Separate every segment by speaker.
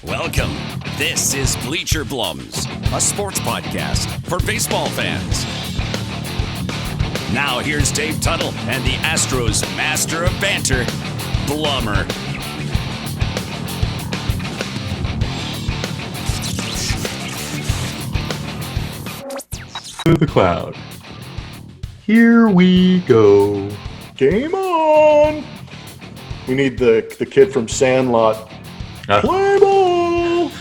Speaker 1: Welcome. This is Bleacher BLUMS, a sports podcast for baseball fans. Now here's Dave Tuttle and the Astros master of banter, Blummer.
Speaker 2: To the cloud. Here we go. Game on. We need the kid from Sandlot. Play ball!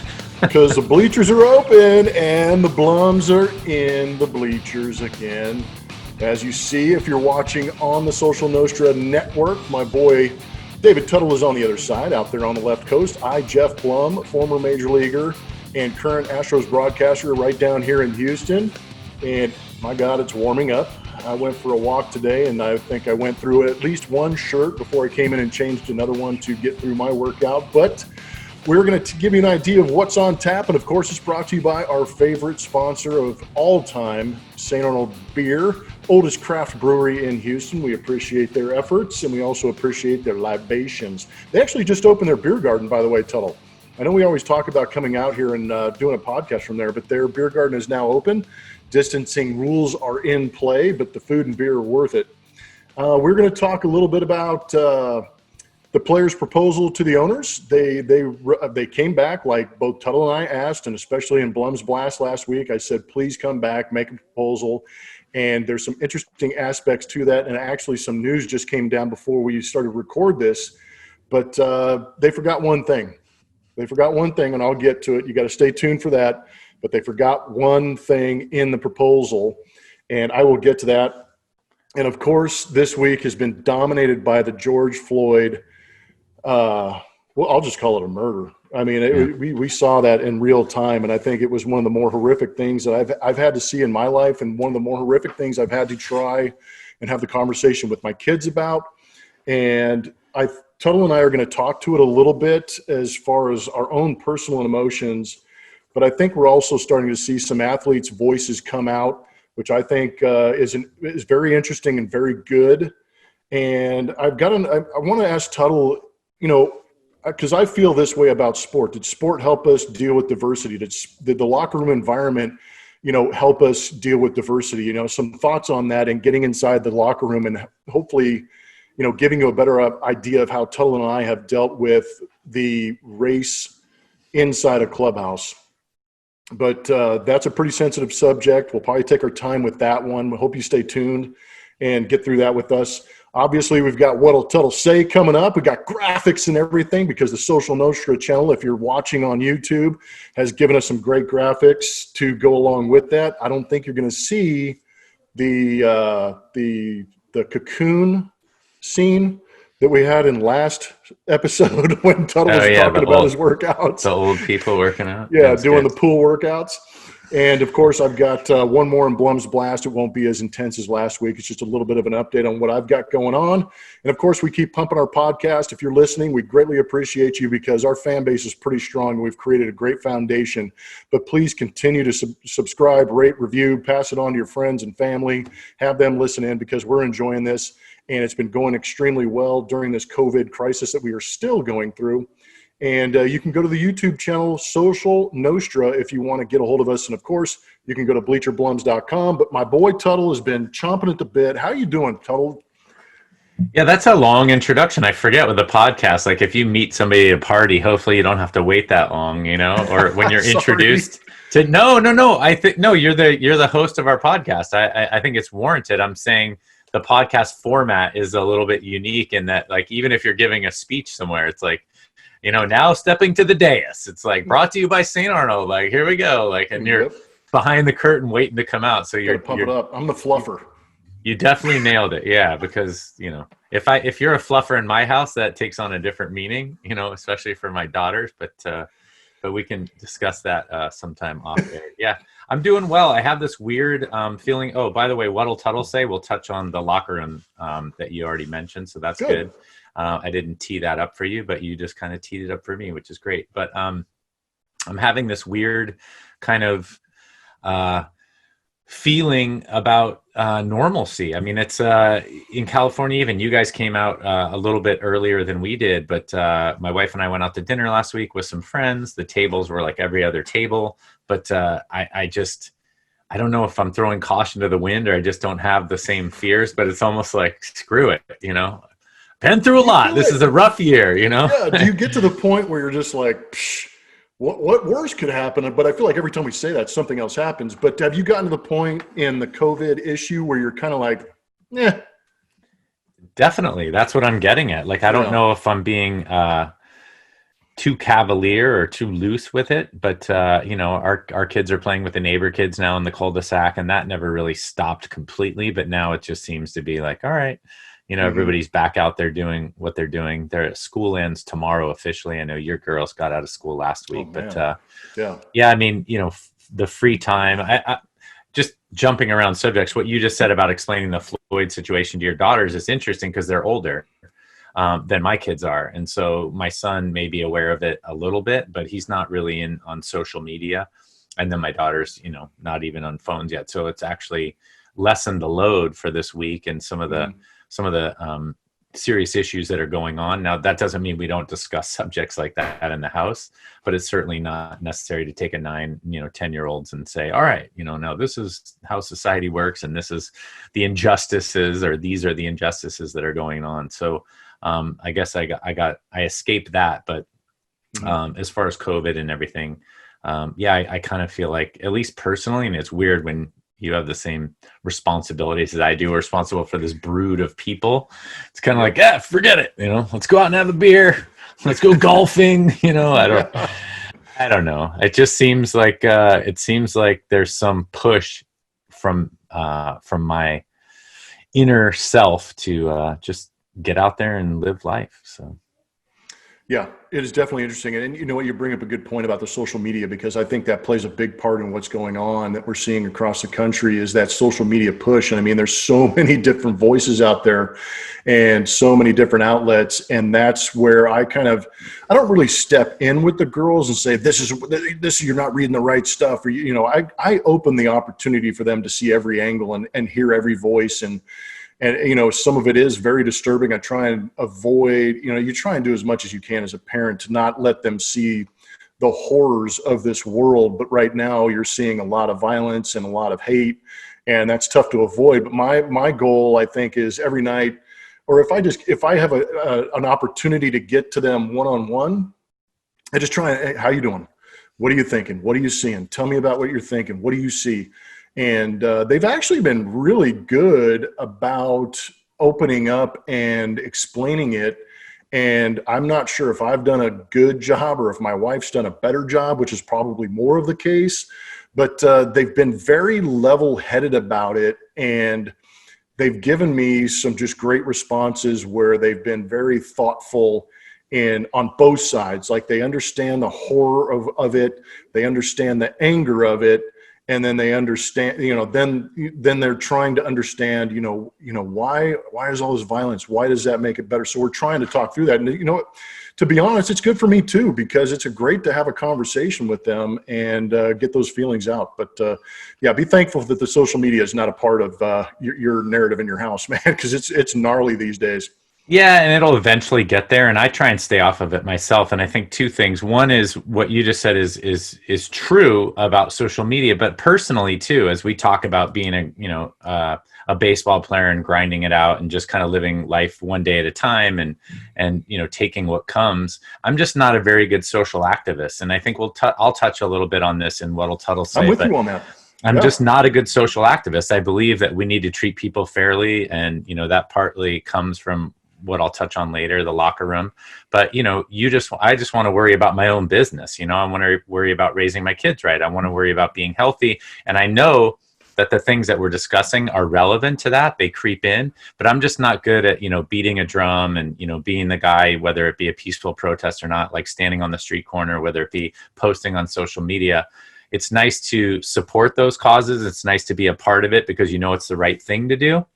Speaker 2: Because the bleachers are open and the Blums are in the bleachers again. As you see, if you're watching on the Social Nostra network, my boy David Tuttle is on the other side, out there on the left coast. I, Jeff Blum, former major leaguer and current Astros broadcaster, right down here in Houston. And my God, it's warming up. I went for a walk today, and I think I went through at least one shirt before I came in and changed another one to get through my workout. But we're going to give you an idea of what's on tap. And, of course, it's brought to you by our favorite sponsor of all time, St. Arnold Beer, oldest craft brewery in Houston. We appreciate their efforts, and we also appreciate their libations. They actually just opened their beer garden, by the way, Tuttle. I know we always talk about coming out here and doing a podcast from there, but their beer garden is now open. Distancing rules are in play, but the food and beer are worth it. We're going to talk a little bit about the players' proposal to the owners. They came back like both Tuttle and I asked, and especially in Blum's Blast last week, I said, please come back, make a proposal. And there's some interesting aspects to that, and actually some news just came down before we started to record this. But they forgot one thing. And I'll get to it. You got to stay tuned for that. But they forgot one thing in the proposal, and I will get to that. And, of course, this week has been dominated by the George Floyd, well, I'll just call it a murder. I mean, we saw that in real time, and I think it was one of the more horrific things that I've had to see in my life, and one of the more horrific things I've had to try and have the conversation with my kids about. And Tuttle and I are going to talk to it a little bit as far as our own personal emotions. But I think we're also starting to see some athletes' voices come out, which I think is very interesting and very good. And I want to ask Tuttle, because I feel this way about sport. Did sport help us deal with diversity? Did the locker room environment, help us deal with diversity? Some thoughts on that and getting inside the locker room and hopefully, giving you a better idea of how Tuttle and I have dealt with the race inside a clubhouse. But that's a pretty sensitive subject. We'll probably take our time with that one. We hope you stay tuned and get through that with us. Obviously, we've got What'll Tuttle Say coming up. We got graphics and everything because the Social Nostra channel, if you're watching on YouTube, has given us some great graphics to go along with that. I don't think you're going to see the cocoon scene that we had in last episode when Tuttle was talking about his workouts.
Speaker 3: The old people working out.
Speaker 2: Yeah, that's doing good. The pool workouts. And, of course, I've got one more in Blum's Blast. It won't be as intense as last week. It's just a little bit of an update on what I've got going on. And, of course, we keep pumping our podcast. If you're listening, we greatly appreciate you because our fan base is pretty strong. We've created a great foundation. But please continue to subscribe, rate, review, pass it on to your friends and family. Have them listen in because we're enjoying this. And it's been going extremely well during this COVID crisis that we are still going through. And you can go to the YouTube channel, Social Nostra, if you want to get a hold of us. And, of course, you can go to bleacherblums.com. But my boy Tuttle has been chomping at the bit. How you doing, Tuttle?
Speaker 3: Yeah, that's a long introduction. I forget with the podcast. Like if you meet somebody at a party, hopefully you don't have to wait that long, or when you're introduced to no. I think you're the host of our podcast. I think it's warranted. I'm saying the podcast format is a little bit unique in that, like, even if you're giving a speech somewhere, it's like, now stepping to the dais. It's like brought to you by St. Arnold. Like, here we go. Like, and you're behind the curtain waiting to come out. So you're
Speaker 2: pump it up. I'm the fluffer. You
Speaker 3: definitely nailed it. Yeah, because if you're a fluffer in my house, that takes on a different meaning. Especially for my daughters. But we can discuss that sometime off air. Yeah, I'm doing well. I have this weird feeling. Oh, by the way, What'll Tuttle Say? We'll touch on the locker room that you already mentioned. So that's good. I didn't tee that up for you, but you just kind of teed it up for me, which is great. But I'm having this weird kind of feeling about normalcy. I mean, it's in California, even you guys came out a little bit earlier than we did, but my wife and I went out to dinner last week with some friends. The tables were like every other table, but I don't know if I'm throwing caution to the wind or I just don't have the same fears, but it's almost like, screw it, been through a lot. This is a rough year,
Speaker 2: Yeah. Do you get to the point where you're just like, psh, what worse could happen? But I feel like every time we say that, something else happens. But have you gotten to the point in the COVID issue where you're kind of like, yeah?
Speaker 3: Definitely. That's what I'm getting at. Like, I don't know if I'm being too cavalier or too loose with it, but our kids are playing with the neighbor kids now in the cul-de-sac, and that never really stopped completely. But now it just seems to be like, all right, everybody's back out there doing what they're doing. Their school ends tomorrow officially. I know your girls got out of school last week, but I mean, the free time, I just jumping around subjects, what you just said about explaining the Floyd situation to your daughters is interesting because they're older than my kids are. And so my son may be aware of it a little bit, but he's not really on social media. And then my daughter's, not even on phones yet. So it's actually lessened the load for this week and some of the serious issues that are going on. Now, that doesn't mean we don't discuss subjects like that in the house, but it's certainly not necessary to take a 10-year-olds and say, all right, no, this is how society works. And this is the injustices, or these are the injustices that are going on. So I guess I escaped that. But as far as COVID and everything, I kind of feel like, at least personally, and it's weird when you have the same responsibilities as I do, responsible for this brood of people. It's kind of like, forget it. Let's go out and have a beer. Let's go golfing. I don't know. It just seems like, there's some push from my inner self to just get out there and live life. So.
Speaker 2: Yeah, it is definitely interesting. And you know what, you bring up a good point about the social media, because I think that plays a big part in what's going on that we're seeing across the country is that social media push. And I mean, there's so many different voices out there and so many different outlets. And that's where I don't really step in with the girls and say, this is, you're not reading the right stuff. Or, I open the opportunity for them to see every angle and hear every voice. And some of it is very disturbing. I try and avoid, you try and do as much as you can as a parent to not let them see the horrors of this world. But right now you're seeing a lot of violence and a lot of hate, and that's tough to avoid. But my goal, I think, is every night, or if I have an opportunity to get to them one-on-one, I just try, hey, how you doing? What are you thinking? What are you seeing? Tell me about what you're thinking. What do you see? And they've actually been really good about opening up and explaining it. And I'm not sure if I've done a good job or if my wife's done a better job, which is probably more of the case. But they've been very level-headed about it. And they've given me some just great responses where they've been very thoughtful on both sides. Like, they understand the horror of it. They understand the anger of it. And then they understand, then they're trying to understand, why is all this violence? Why does that make it better? So we're trying to talk through that. And, to be honest, it's good for me too, because it's great to have a conversation with them and get those feelings out. But be thankful that the social media is not a part of your narrative in your house, man, because it's gnarly these days.
Speaker 3: Yeah, and it'll eventually get there, and I try and stay off of it myself. And I think two things. One is what you just said is true about social media, but personally too, as we talk about being a baseball player and grinding it out and just kind of living life one day at a time and taking what comes. I'm just not a very good social activist, and I think I'll touch a little bit on this in what'll Tuttle say.
Speaker 2: I'm with you on that.
Speaker 3: I'm just not a good social activist. I believe that we need to treat people fairly, and that partly comes from what I'll touch on later, the locker room. But, I just want to worry about my own business. I want to worry about raising my kids right. I want to worry about being healthy. And I know that the things that we're discussing are relevant to that. They creep in, but I'm just not good at, beating a drum and, being the guy, whether it be a peaceful protest or not, like standing on the street corner, whether it be posting on social media. It's nice to support those causes. It's nice to be a part of it because it's the right thing to do.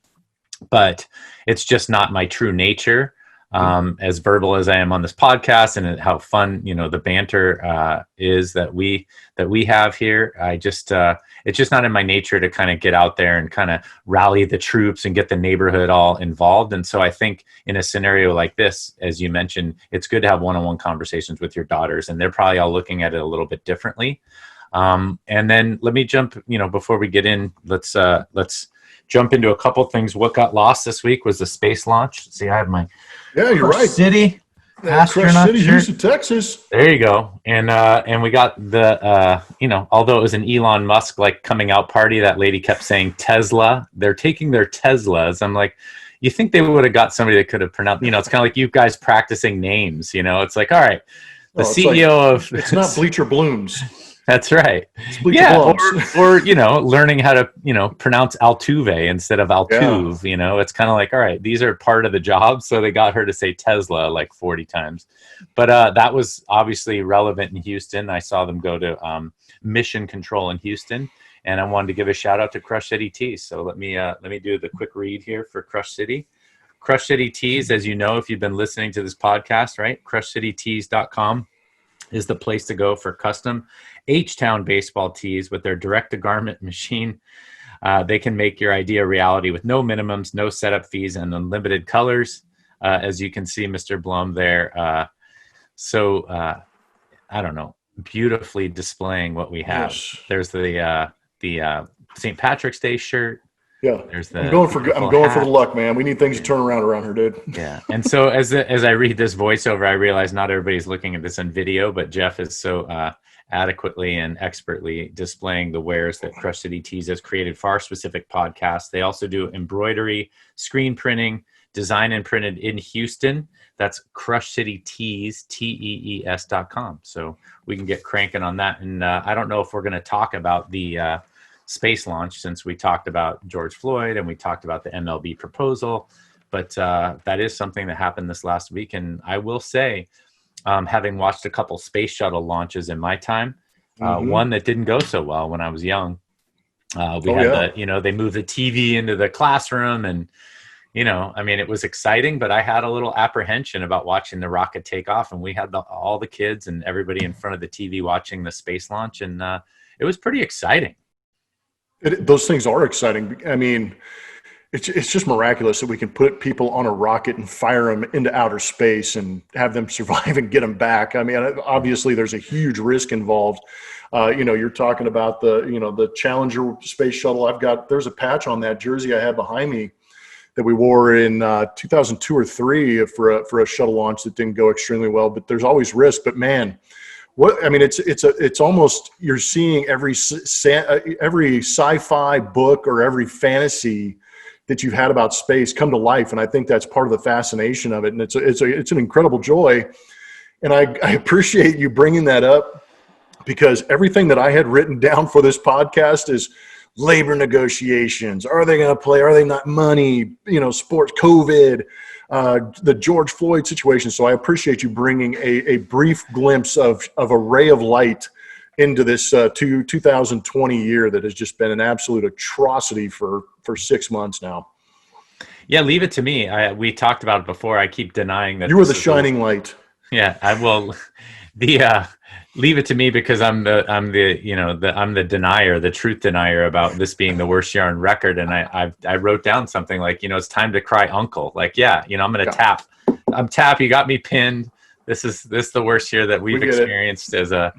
Speaker 3: But it's just not my true nature. as verbal as I am on this podcast, and how fun, the banter is that we have here. It's just not in my nature to kind of get out there and kind of rally the troops and get the neighborhood all involved. And so I think in a scenario like this, as you mentioned, it's good to have one-on-one conversations with your daughters, and they're probably all looking at it a little bit differently. And then let me jump, before we get in, let's jump into a couple things. What got lost this week was the space launch. See, I have my
Speaker 2: you're right.
Speaker 3: City.
Speaker 2: Crush City, Houston, Texas.
Speaker 3: There you go. And we got the, although it was an Elon Musk coming out party, that lady kept saying Tesla. They're taking their Teslas. I'm like, you think they would have got somebody that could have pronounced, it's kind of like you guys practicing names, it's like, all right, the CEO of...
Speaker 2: It's not Bleacher Blooms.
Speaker 3: That's right.
Speaker 2: Yeah,
Speaker 3: or learning how to pronounce Altuve instead of Altuve. Yeah. It's kind of like, all right, these are part of the job, so they got her to say Tesla 40 times. But that was obviously relevant in Houston. I saw them go to Mission Control in Houston, and I wanted to give a shout out to Crush City Tees. So let me do the quick read here for Crush City. Crush City Tees, as you know, if you've been listening to this podcast, right? CrushCityTees.com is the place to go for custom H-Town baseball tees with their direct-to-garment machine. They can make your idea a reality with no minimums, no setup fees, and unlimited colors. As you can see, Mr. Blum there. I don't know, beautifully displaying what we have. Yes. There's the St. Patrick's Day shirt.
Speaker 2: Yeah, I'm going for the luck, man. We need things to turn around here, dude.
Speaker 3: Yeah, and so as I read this voiceover, I realize not everybody's looking at this on video, but Jeff is so adequately and expertly displaying the wares that Crush City Tees has created for our specific podcast. They also do embroidery, screen printing, design and printed in Houston. That's Crush City Tees, TEES.com. So we can get cranking on that. And I don't know if we're going to talk about the space launch, since we talked about George Floyd and we talked about the MLB proposal, but that is something that happened this last week. And I will say, having watched a couple space shuttle launches in my time, one that didn't go so well when I was young. They moved the TV into the classroom, and it was exciting, but I had a little apprehension about watching the rocket take off, and we had all the kids and everybody in front of the TV watching the space launch, and it was pretty exciting.
Speaker 2: Those things are exciting. I mean, it's just miraculous that we can put people on a rocket and fire them into outer space and have them survive and get them back. I mean, obviously there's a huge risk involved. You're talking about the Challenger space shuttle. There's a patch on that jersey I have behind me that we wore in 2002 or 2003 for a shuttle launch that didn't go extremely well. But there's always risk. But man, it's almost, you're seeing every sci-fi book or every fantasy that you've had about space come to life, and I think that's part of the fascination of it. And it's an incredible joy, and I appreciate you bringing that up, because everything that I had written down for this podcast is labor negotiations. Are they going to play? Are they not? Money, sports, COVID. The George Floyd situation. So I appreciate you bringing a brief glimpse of a ray of light into this 2020 year that has just been an absolute atrocity for 6 months now.
Speaker 3: Yeah, leave it to me. We talked about it before. I keep denying that.
Speaker 2: You were the shining light.
Speaker 3: Yeah, I will. Leave it to me, because I'm the denier, the truth denier about this being the worst year on record. And I wrote down something like, it's time to cry uncle. I'm going to tap. I'm tap. You got me pinned. This is the worst year that we've experienced as a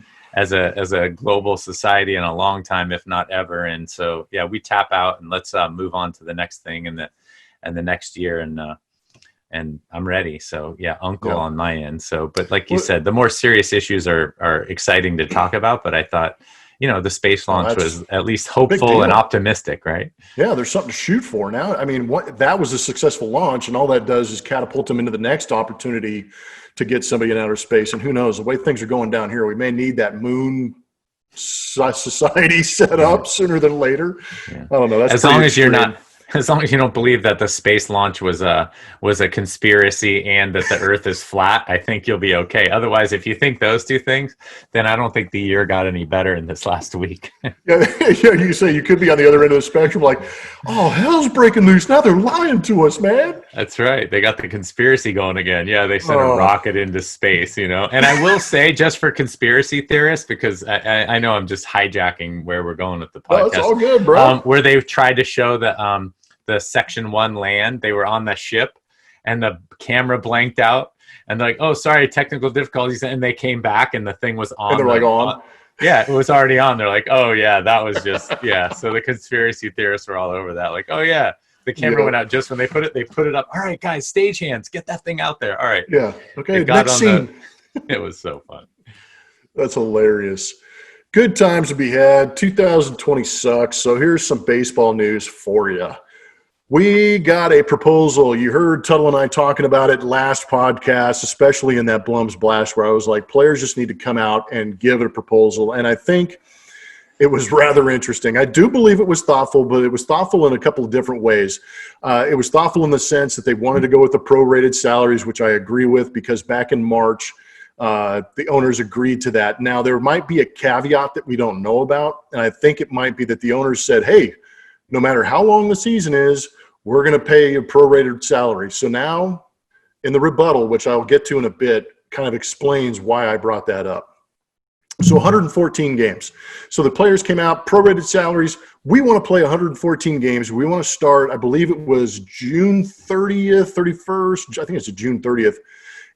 Speaker 3: global society in a long time, if not ever. And so, yeah, we tap out, and let's move on to the next thing and the next year. And I'm ready. So yeah, uncle on my end. So, but like you said, the more serious issues are exciting to talk about, but I thought, the space launch was at least hopeful and optimistic, right? Yeah.
Speaker 2: There's something to shoot for now. I mean, that was a successful launch, and all that does is catapult them into the next opportunity to get somebody in outer space. And who knows, the way things are going down here, we may need that moon society set up sooner than later. Yeah. I don't know. That's
Speaker 3: as long as you're not As long as you don't believe that the space launch was a conspiracy and that the Earth is flat, I think you'll be okay. Otherwise, if you think those two things, then I don't think the year got any better in this last week.
Speaker 2: Yeah, you say you could be on the other end of the spectrum, like, oh, hell's breaking loose. Now they're lying to us, man.
Speaker 3: That's right. They got the conspiracy going again. Yeah, they sent a rocket into space, you know. And I will say, just for conspiracy theorists, because I know I'm just hijacking where we're going with the podcast.
Speaker 2: No, it's all good, bro.
Speaker 3: Where they tried to show the Section 1 land. They were on the ship, and the camera blanked out. And they're like, oh, sorry, technical difficulties. And they came back, and the thing was on.
Speaker 2: And they're like, on?
Speaker 3: Yeah, it was already on. They're like, oh, yeah, that was just, yeah. So the conspiracy theorists were all over that. Like, oh, yeah, the camera went out just when they put it up. All right, guys, stagehands, get that thing out there. All right.
Speaker 2: Yeah. Okay, next scene.
Speaker 3: It was so fun.
Speaker 2: That's hilarious. Good times to be had. 2020 sucks. So here's some baseball news for you. We got a proposal. You heard Tuttle and I talking about it last podcast, especially in that BLUMS blast where I was like, players just need to come out and give it a proposal. And I think it was rather interesting. I do believe it was thoughtful, but it was thoughtful in a couple of different ways. It was thoughtful in the sense that they wanted to go with the prorated salaries, which I agree with, because back in March, the owners agreed to that. Now, there might be a caveat that we don't know about, and I think it might be that the owners said, hey, no matter how long the season is, we're going to pay a prorated salary. So now in the rebuttal, which I'll get to in a bit, kind of explains why I brought that up. So 114 games. So the players came out, prorated salaries. We want to play 114 games. We want to start, I believe it was June 30th, 31st. I think it's June 30th.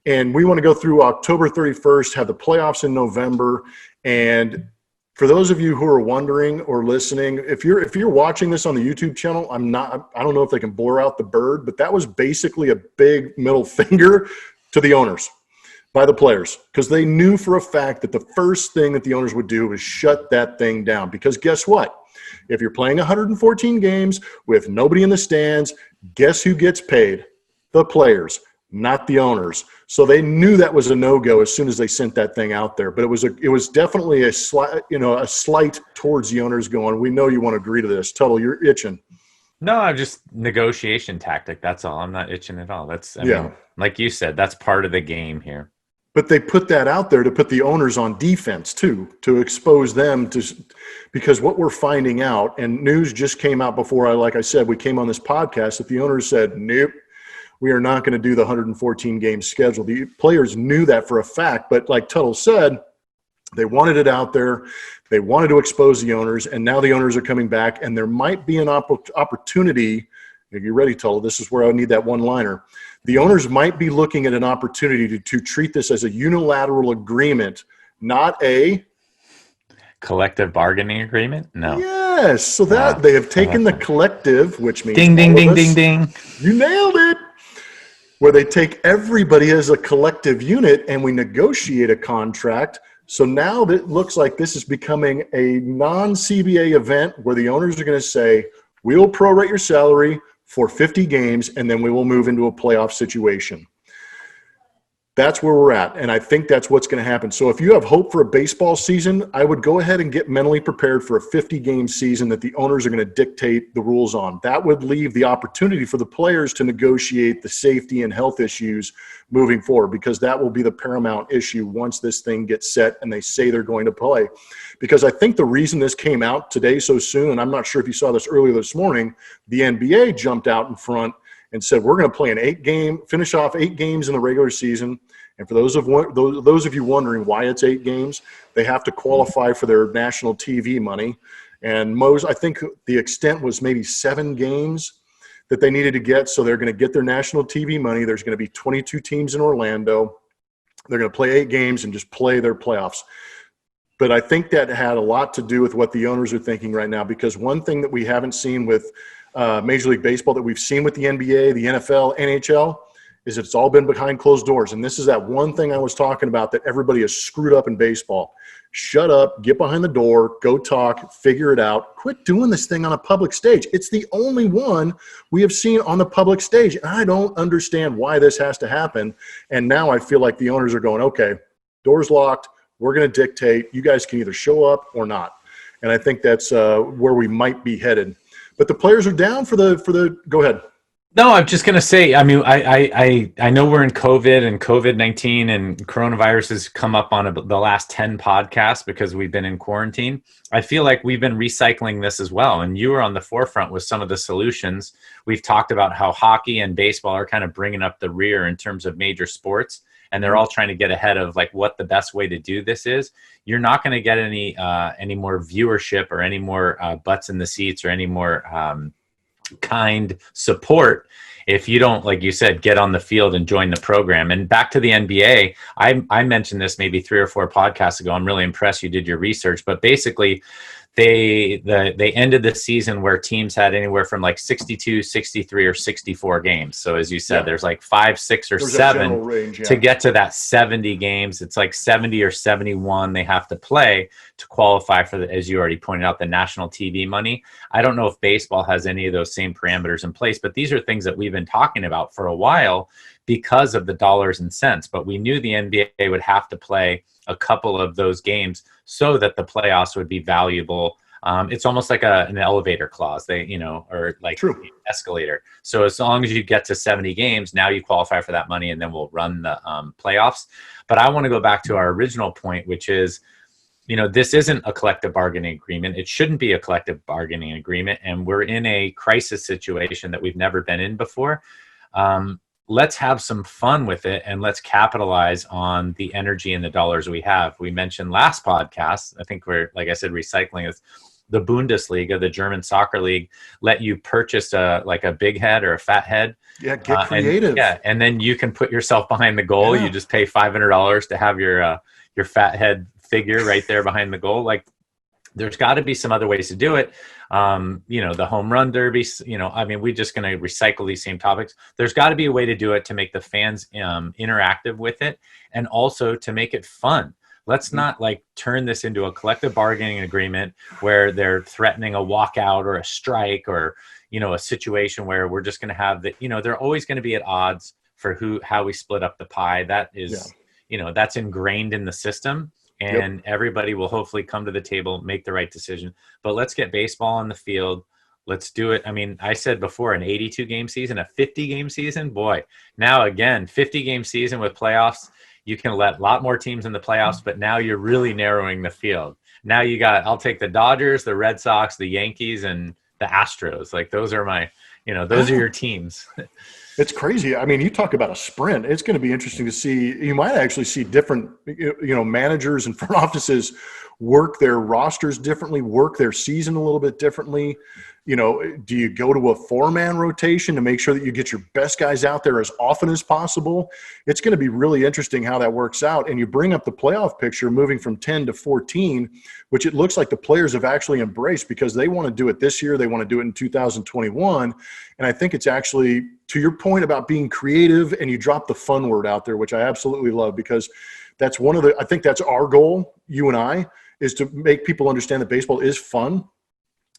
Speaker 2: And we want to go through October 31st, have the playoffs in November. And for those of you who are wondering or listening, if you're watching this on the YouTube channel, I don't know if they can blur out the bird, but that was basically a big middle finger to the owners by the players, because they knew for a fact that the first thing that the owners would do was shut that thing down. Because guess what? If you're playing 114 games with nobody in the stands, guess who gets paid? The players, not the owners. So they knew that was a no-go as soon as they sent that thing out there. But it was definitely a slight towards the owners going, we know you want to agree to this. Tuttle, you're itching.
Speaker 3: No, I'm just negotiation tactic. That's all. I'm not itching at all. I mean, like you said, that's part of the game here.
Speaker 2: But they put that out there to put the owners on defense too, to expose them to, because what we're finding out, and news just came out before like I said, we came on this podcast, that the owners said, nope, we are not going to do the 114 game schedule. The players knew that for a fact, but like Tuttle said, they wanted it out there. They wanted to expose the owners, and now the owners are coming back, and there might be an opportunity. If you're ready, Tuttle, this is where I need that one-liner. The owners might be looking at an opportunity to treat this as a unilateral agreement, not a
Speaker 3: collective bargaining agreement. No.
Speaker 2: Yes. So that they have taken the collective, which means
Speaker 3: ding, ding, ding, ding, ding.
Speaker 2: You nailed it. Where they take everybody as a collective unit and we negotiate a contract. So now it looks like this is becoming a non-CBA event where the owners are going to say, we'll prorate your salary for 50 games, and then we will move into a playoff situation. That's where we're at, and I think that's what's going to happen. So if you have hope for a baseball season, I would go ahead and get mentally prepared for a 50-game season that the owners are going to dictate the rules on. That would leave the opportunity for the players to negotiate the safety and health issues moving forward, because that will be the paramount issue once this thing gets set and they say they're going to play. Because I think the reason this came out today so soon, and I'm not sure if you saw this earlier this morning, the NBA jumped out in front and said, we're going to play finish off 8 games in the regular season. And for those of you wondering why it's 8 games, they have to qualify for their national TV money. And I think the extent was maybe 7 games that they needed to get. So they're going to get their national TV money. There's going to be 22 teams in Orlando. They're going to play 8 games and just play their playoffs. But I think that had a lot to do with what the owners are thinking right now, because one thing that we haven't seen with Major League Baseball that we've seen with the NBA, the NFL, NHL, is it's all been behind closed doors. And this is that one thing I was talking about that everybody is screwed up in baseball. Shut up, get behind the door, go talk, figure it out. Quit doing this thing on a public stage. It's the only one we have seen on the public stage. And I don't understand why this has to happen. And now I feel like the owners are going, okay, door's locked. We're going to dictate. You guys can either show up or not. And I think that's where we might be headed. But the players are down for the. Go ahead.
Speaker 3: No, I'm just going to say, I mean, I know we're in COVID and COVID-19 and coronavirus has come up on the last 10 podcasts because we've been in quarantine. I feel like we've been recycling this as well. And you were on the forefront with some of the solutions. We've talked about how hockey and baseball are kind of bringing up the rear in terms of major sports. And they're all trying to get ahead of like what the best way to do this is. You're not going to get any more viewership or any more butts in the seats or any more kind support if you don't, like you said, get on the field and join the program. And back to the NBA, I mentioned this maybe 3 or 4 podcasts ago. I'm really impressed you did your research, but basically they ended the season where teams had anywhere from like 62, 63, or 64 games. So as you said, there's like 5, 6, or 7 range, to get to that 70 games. It's like 70 or 71 they have to play to qualify for the, as you already pointed out, the national TV money. I don't know if baseball has any of those same parameters in place, but these are things that we've been talking about for a while because of the dollars and cents. But we knew the NBA would have to play a couple of those games so that the playoffs would be valuable. It's almost like an elevator clause, or like an escalator. So as long as you get to 70 games, now you qualify for that money and then we'll run the playoffs. But I want to go back to our original point, which is, this isn't a collective bargaining agreement. It shouldn't be a collective bargaining agreement. And we're in a crisis situation that we've never been in before. Let's have some fun with it and let's capitalize on the energy and the dollars we have. We mentioned last podcast, I think we're, like I said, recycling is the Bundesliga, the German soccer league, let you purchase a big head or a fat head.
Speaker 2: Yeah, get creative.
Speaker 3: And then you can put yourself behind the goal. Yeah. You just pay $500 to have your fat head figure right there behind the goal. Like, there's got to be some other ways to do it. The home run derby, we're just going to recycle these same topics. There's got to be a way to do it to make the fans interactive with it and also to make it fun. Let's not turn this into a collective bargaining agreement where they're threatening a walkout or a strike or, a situation where we're just going to have they're always going to be at odds for how we split up the pie. That is, that's ingrained in the system. And everybody will hopefully come to the table, make the right decision. But let's get baseball on the field. Let's do it. I mean, I said before, an 82-game season, a 50-game season. Boy, now again, 50-game season with playoffs. You can let a lot more teams in the playoffs, but now you're really narrowing the field. Now I'll take the Dodgers, the Red Sox, the Yankees, and the Astros. Like, those are my, those are your teams.
Speaker 2: It's crazy. I mean, you talk about a sprint. It's going to be interesting to see. You might actually see different, managers and front offices work their rosters differently, work their season a little bit differently. Do you go to a 4-man rotation to make sure that you get your best guys out there as often as possible? It's going to be really interesting how that works out. And you bring up the playoff picture moving from 10 to 14, which it looks like the players have actually embraced because they want to do it this year. They want to do it in 2021. And I think it's actually, to your point about being creative, and you drop the fun word out there, which I absolutely love, because that's I think that's our goal, you and I, is to make people understand that baseball is fun.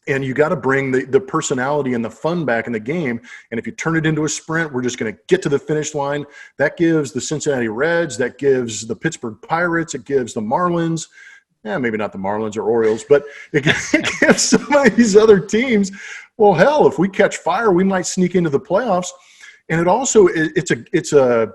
Speaker 2: And you got to bring the personality and the fun back in the game. And if you turn it into a sprint, we're just going to get to the finish line. That gives the Cincinnati Reds, that gives the Pittsburgh Pirates, it gives the Marlins. Maybe not the Marlins or Orioles, but it gives some of these other teams. Well, hell, if we catch fire, we might sneak into the playoffs. And it also, it's a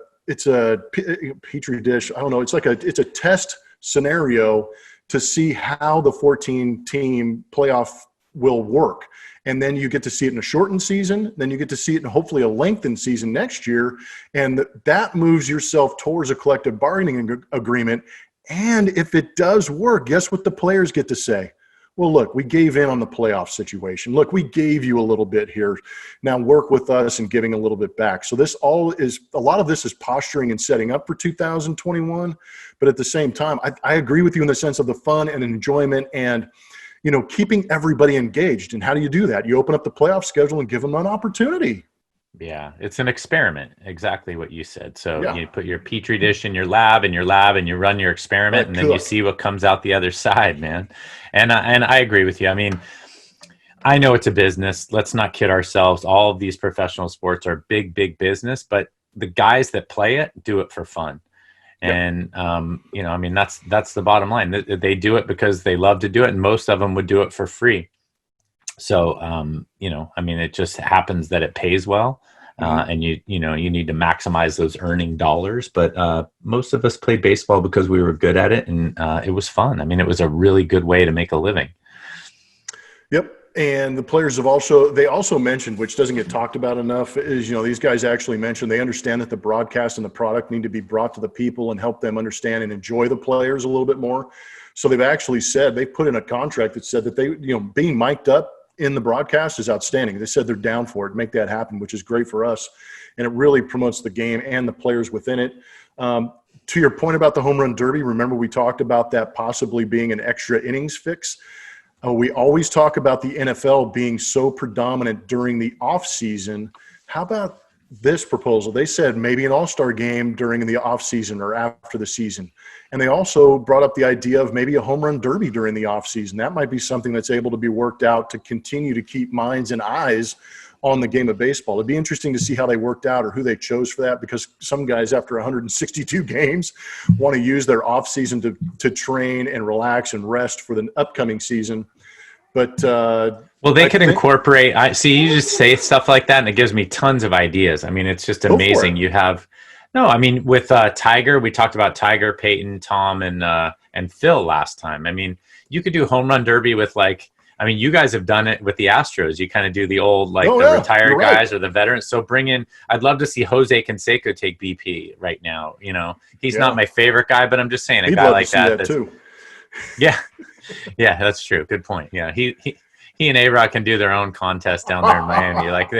Speaker 2: petri dish. I don't know. It's a test scenario to see how the 14-team playoff will work. And then you get to see it in a shortened season. Then you get to see it in hopefully a lengthened season next year. And that moves yourself towards a collective bargaining agreement. And if it does work, guess what the players get to say? Well, look, we gave in on the playoff situation. Look, we gave you a little bit here. Now work with us and giving a little bit back. So a lot of this is posturing and setting up for 2021. But at the same time, I agree with you in the sense of the fun and enjoyment and, keeping everybody engaged. And how do you do that? You open up the playoff schedule and give them an opportunity.
Speaker 3: Yeah, it's an experiment. Exactly what you said. So you put your petri dish in your lab and you run your experiment, and then you see what comes out the other side, man. And I agree with you. I mean, I know it's a business. Let's not kid ourselves. All of these professional sports are big, big business, but the guys that play it do it for fun. And, that's the bottom line. They do it because they love to do it. And most of them would do it for free. So, I mean, it just happens that it pays well. And you need to maximize those earning dollars. But most of us played baseball because we were good at it, and it was fun. I mean, it was a really good way to make a living.
Speaker 2: Yep. And the players have also mentioned, which doesn't get talked about enough, is, these guys actually mentioned they understand that the broadcast and the product need to be brought to the people and help them understand and enjoy the players a little bit more. So they've actually said, they put in a contract that said that they, being mic'd up in the broadcast is outstanding. They said they're down for it, make that happen, which is great for us. And it really promotes the game and the players within it. To your point about the home run derby, remember we talked about that possibly being an extra innings fix. We always talk about the NFL being so predominant during the off season. How about this proposal? They said maybe an all-star game during the off season or after the season. And they also brought up the idea of maybe a home run derby during the off season. That might be something that's able to be worked out to continue to keep minds and eyes on the game of baseball. It'd be interesting to see how they worked out or who they chose for that, because some guys after 162 games want to use their off season to train and relax and rest for the upcoming season. But
Speaker 3: well, they could incorporate. You just say stuff like that, and it gives me tons of ideas. I mean, it's just amazing. You have with Tiger, we talked about Tiger, Peyton, Tom, and Phil last time. I mean, you could do home run derby with you guys have done it with the Astros. You kind of do the old retired guys or the veterans. So bring in. I'd love to see Jose Conseco take BP right now. He's not my favorite guy, but I'm just saying a guy like that too. Yeah. Yeah, that's true. Good point. Yeah, he and A-Rod can do their own contest down there in Miami. Like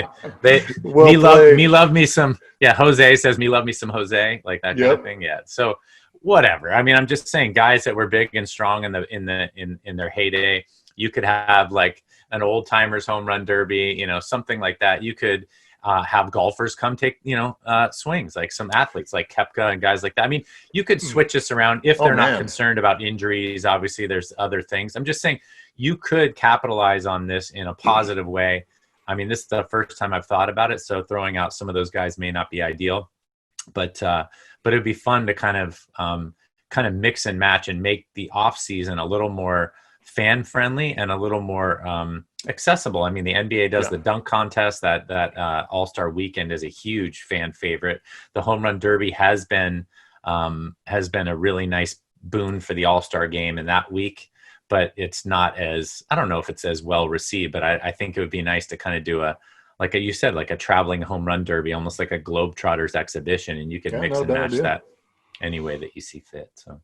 Speaker 3: me love me some. Yeah, Jose says me love me some Jose, like that kind of thing. Yeah. So whatever. I mean, I'm just saying, guys that were big and strong in their heyday. You could have like an old timers home run derby, something like that. You could have golfers come take, swings, like some athletes like Koepka and guys like that. I mean, you could switch this around if they're not concerned about injuries. Obviously, there's other things. I'm just saying you could capitalize on this in a positive way. I mean, this is the first time I've thought about it, so throwing out some of those guys may not be ideal, but it'd be fun to kind of mix and match and make the off season a little more fan friendly and a little more accessible. I mean, the NBA does the dunk contest. That All-Star weekend is a huge fan favorite. The home run derby has been a really nice boon for the All-Star game in that week, but it's not as, I don't know if it's as well received, but I think it would be nice to kind of do like you said, like a traveling home run derby, almost like a Globetrotters exhibition, and you could mix and match that any way that you see fit. So.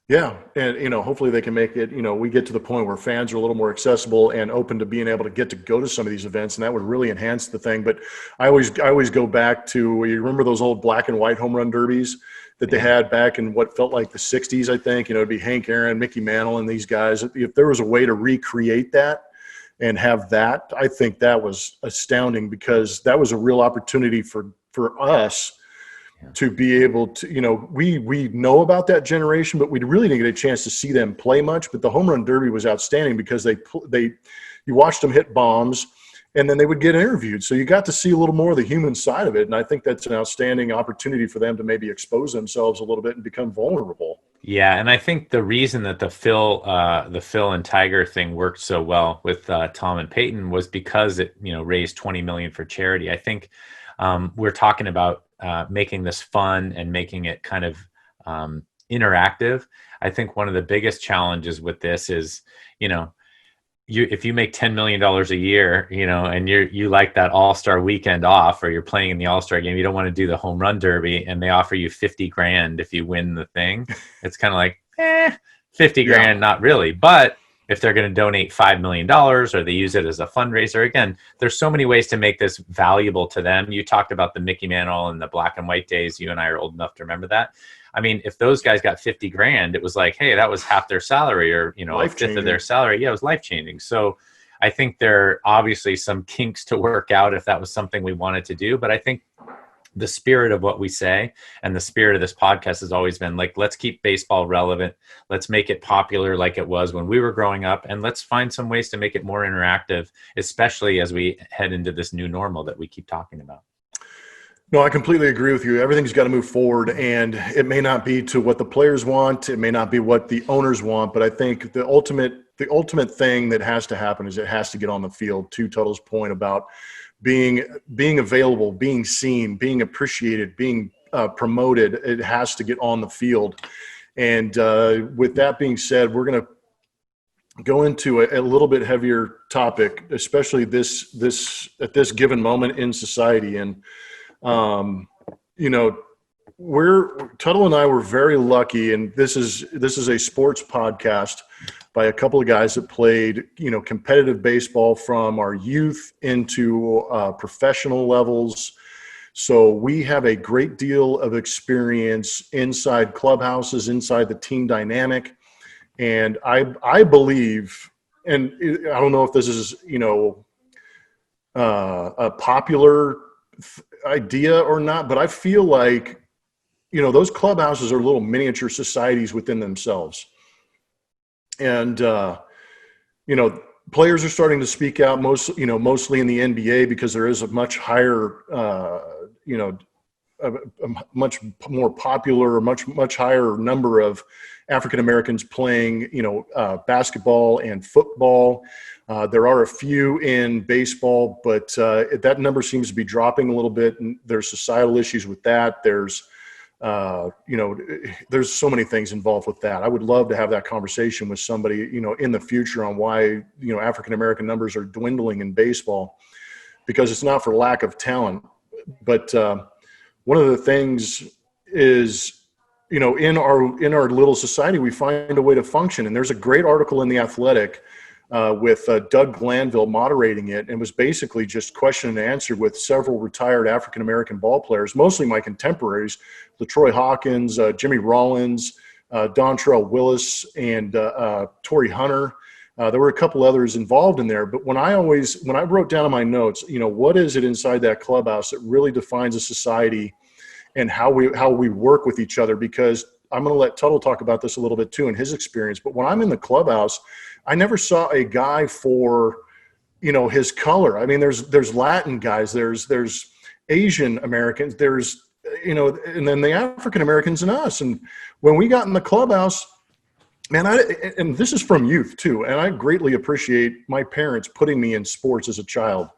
Speaker 2: Yeah. And, hopefully they can make it, we get to the point where fans are a little more accessible and open to being able to get to go to some of these events. And that would really enhance the thing. But I always go back to, you remember those old black and white home run derbies that they had back in what felt like the 60s, I think. It'd be Hank Aaron, Mickey Mantle, and these guys. If there was a way to recreate that and have that, I think that was astounding, because that was a real opportunity for us to be able to, we know about that generation, but we really didn't get a chance to see them play much. But the home run derby was outstanding because you watched them hit bombs and then they would get interviewed. So you got to see a little more of the human side of it. And I think that's an outstanding opportunity for them to maybe expose themselves a little bit and become vulnerable.
Speaker 3: Yeah. And I think the reason that the Phil and Tiger thing worked so well with Tom and Peyton was because it, raised $20 million for charity. I think we're talking about making this fun and making it kind of interactive. I think one of the biggest challenges with this is, if you make $10 million a year, and you like that All-Star weekend off, or you're playing in the All-Star game, you don't want to do the home run derby, and they offer you $50,000 if you win the thing. It's kind of like, $50,000, not really. But if they're going to donate $5 million or they use it as a fundraiser, again, there's so many ways to make this valuable to them. You talked about the Mickey Mantle and the black and white days. You and I are old enough to remember that. I mean, if those guys got $50,000, it was like, hey, that was half their salary, or, a fifth of their salary. Yeah, it was life-changing. So I think there are obviously some kinks to work out if that was something we wanted to do. But I think the spirit of what we say and the spirit of this podcast has always been like, let's keep baseball relevant. Let's make it popular like it was when we were growing up. And let's find some ways to make it more interactive, especially as we head into this new normal that we keep talking about.
Speaker 2: No, I completely agree with you. Everything's got to move forward, and it may not be to what the players want. It may not be what the owners want, but I think the ultimate the ultimate thing that has to happen is it has to get on the field. To Tuttle's point about being available, being seen, being appreciated, being promoted, it has to get on the field. And with that being said, we're going to go into a little bit heavier topic, especially this at this given moment in society. And Tuttle and I were very lucky, and this is a sports podcast by a couple of guys that played, competitive baseball from our youth into professional levels. So we have a great deal of experience inside clubhouses, inside the team dynamic. And I believe, and I don't know if this is, a popular idea or not, but I feel like, those clubhouses are little miniature societies within themselves. And, players are starting to speak out mostly in the NBA because there is a much higher, a much more popular, much higher number of African Americans playing, basketball and football. There are a few in baseball, but that number seems to be dropping a little bit. And there's societal issues with that. There's so many things involved with that. I would love to have that conversation with somebody, in the future on why, African American numbers are dwindling in baseball, because it's not for lack of talent. But one of the things is, in our little society, we find a way to function. And there's a great article in The Athletic with Doug Glanville moderating it, and was basically just question and answer with several retired African-American ball players, mostly my contemporaries, LaTroy Hawkins, Jimmy Rollins, Dontrell Willis, and Torrey Hunter. There were a couple others involved in there. But when I wrote down in my notes, what is it inside that clubhouse that really defines a society and how we work with each other? Because I'm going to let Tuttle talk about this a little bit too in his experience. But when I'm in the clubhouse, I never saw a guy for, his color. I mean, there's Latin guys, there's Asian Americans, there's, and then the African Americans and us. And when we got in the clubhouse, man, and this is from youth too, and I greatly appreciate my parents putting me in sports as a child.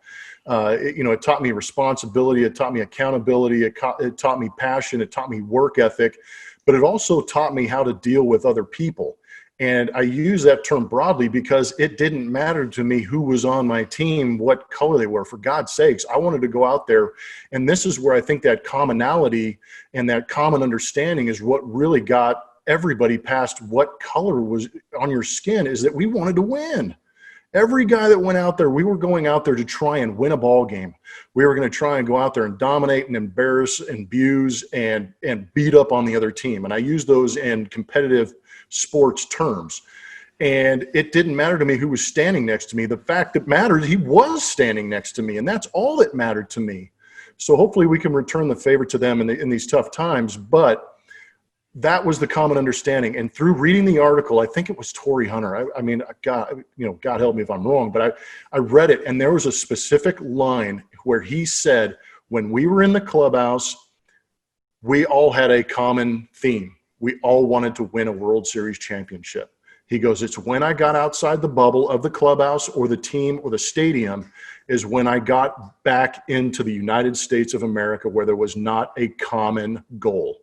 Speaker 2: It taught me responsibility, it taught me accountability, it taught me passion, it taught me work ethic, but it also taught me how to deal with other people. And I use that term broadly because it didn't matter to me who was on my team, what color they were. For God's sakes, I wanted to go out there. And this is where I think that commonality and that common understanding is what really got everybody past what color was on your skin, is that we wanted to win. Every guy that went out there, we were going out there to try and win a ball game. We were going to try and go out there and dominate and embarrass and abuse and beat up on the other team. And I use those in competitive sports terms. And it didn't matter to me who was standing next to me. The fact that mattered, he was standing next to me, and that's all that mattered to me. So hopefully we can return the favor to them in these tough times. But that was the common understanding. And through reading the article, I think it was Torrey Hunter. God help me if I'm wrong, but I read it, and there was a specific line where he said, when we were in the clubhouse, we all had a common theme. We all wanted to win a World Series championship. He goes, it's when I got outside the bubble of the clubhouse or the team or the stadium is when I got back into the United States of America, where there was not a common goal.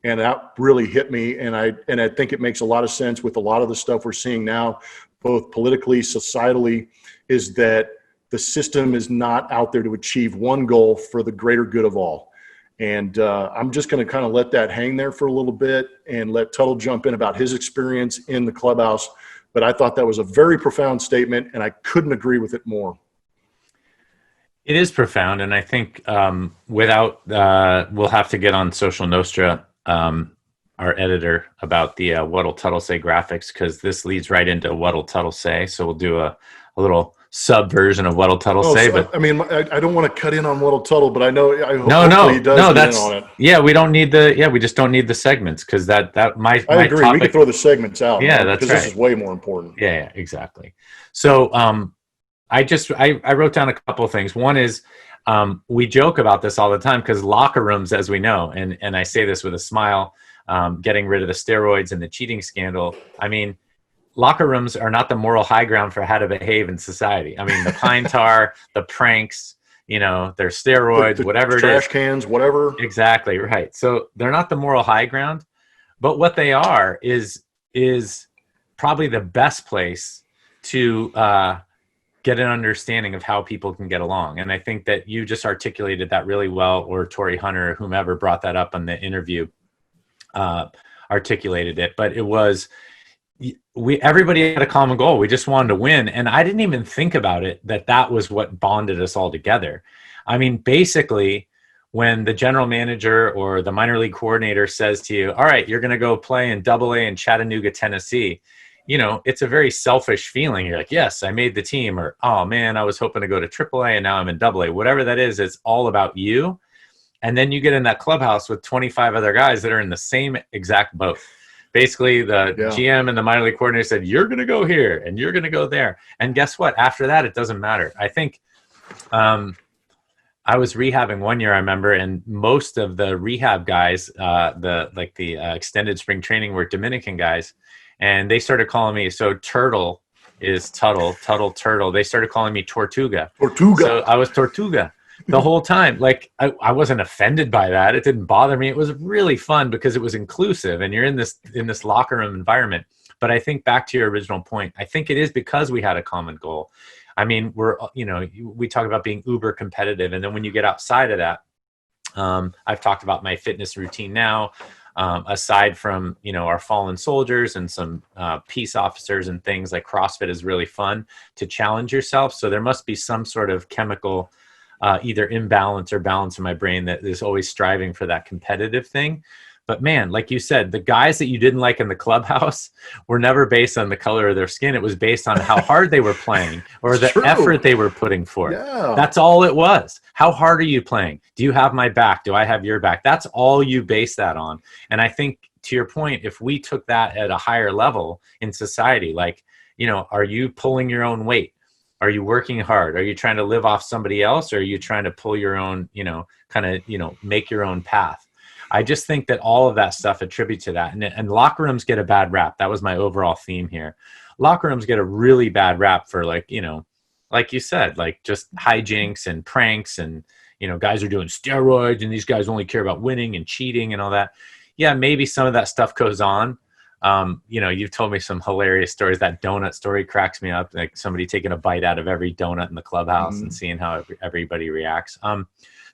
Speaker 2: And that really hit me. And I think it makes a lot of sense with a lot of the stuff we're seeing now, both politically, societally, is that the system is not out there to achieve one goal for the greater good of all. And I'm just going to kind of let that hang there for a little bit and let Tuttle jump in about his experience in the clubhouse. But I thought that was a very profound statement, and I couldn't agree with it more.
Speaker 3: It is profound. And I think we'll have to get on Social Nostra, our editor, about the What'll Tuttle Say graphics, because this leads right into What'll Tuttle Say. So we'll do a little sub version of What'll Tuttle Say. But
Speaker 2: I mean, I don't want to cut in on What'll Tuttle, but I know he does get in on it.
Speaker 3: Yeah, we just don't need the segments, because I agree.
Speaker 2: Topic, we can throw the segments out.
Speaker 3: Yeah, that's right.
Speaker 2: Because this is way more important.
Speaker 3: Yeah, exactly. So I wrote down a couple of things. One is, we joke about this all the time because locker rooms, as we know, and I say this with a smile, getting rid of the steroids and the cheating scandal. I mean, locker rooms are not the moral high ground for how to behave in society. I mean, the pine tar, the pranks, their steroids, whatever it is.
Speaker 2: Trash cans, whatever.
Speaker 3: Exactly, right. So they're not the moral high ground, but what they are is probably the best place to get an understanding of how people can get along. And I think that you just articulated that really well, or Tori Hunter, or whomever brought that up on the interview, articulated it. But it was, everybody had a common goal. We just wanted to win. And I didn't even think about it, that was what bonded us all together. I mean, basically, when the general manager or the minor league coordinator says to you, all right, you're going to go play in AA in Chattanooga, Tennessee, it's a very selfish feeling. You're like, yes, I made the team, or, oh man, I was hoping to go to AAA and now I'm in AA. Whatever that is, it's all about you. And then you get in that clubhouse with 25 other guys that are in the same exact boat. Basically, the GM and the minor league coordinator said, you're going to go here and you're going to go there. And guess what? After that, it doesn't matter. I think I was rehabbing one year, I remember, and most of the rehab guys, the extended spring training, were Dominican guys. And they started calling me, so Turtle is Tuttle, Tuttle, Turtle. They started calling me Tortuga.
Speaker 2: Tortuga. So
Speaker 3: I was Tortuga the whole time. Like, I wasn't offended by that. It didn't bother me. It was really fun because it was inclusive and you're in this locker room environment. But I think back to your original point, I think it is because we had a common goal. I mean, we talk about being uber competitive. And then when you get outside of that, I've talked about my fitness routine now. Aside from, our fallen soldiers and some peace officers and things, like CrossFit is really fun to challenge yourself. So there must be some sort of chemical either imbalance or balance in my brain that is always striving for that competitive thing. But man, like you said, the guys that you didn't like in the clubhouse were never based on the color of their skin. It was based on how hard they were playing or the effort they were putting forth.
Speaker 2: Yeah.
Speaker 3: That's all it was. How hard are you playing? Do you have my back? Do I have your back? That's all you base that on. And I think, to your point, if we took that at a higher level in society, like, are you pulling your own weight? Are you working hard? Are you trying to live off somebody else? Or are you trying to pull your own, make your own path? I just think that all of that stuff attribute to that. And locker rooms get a bad rap. That was my overall theme here. Locker rooms get a really bad rap for, like you said, like just hijinks and pranks and, guys are doing steroids and these guys only care about winning and cheating and all that. Yeah, maybe some of that stuff goes on. You've told me some hilarious stories. That donut story cracks me up. Like somebody taking a bite out of every donut in the clubhouse and seeing how everybody reacts.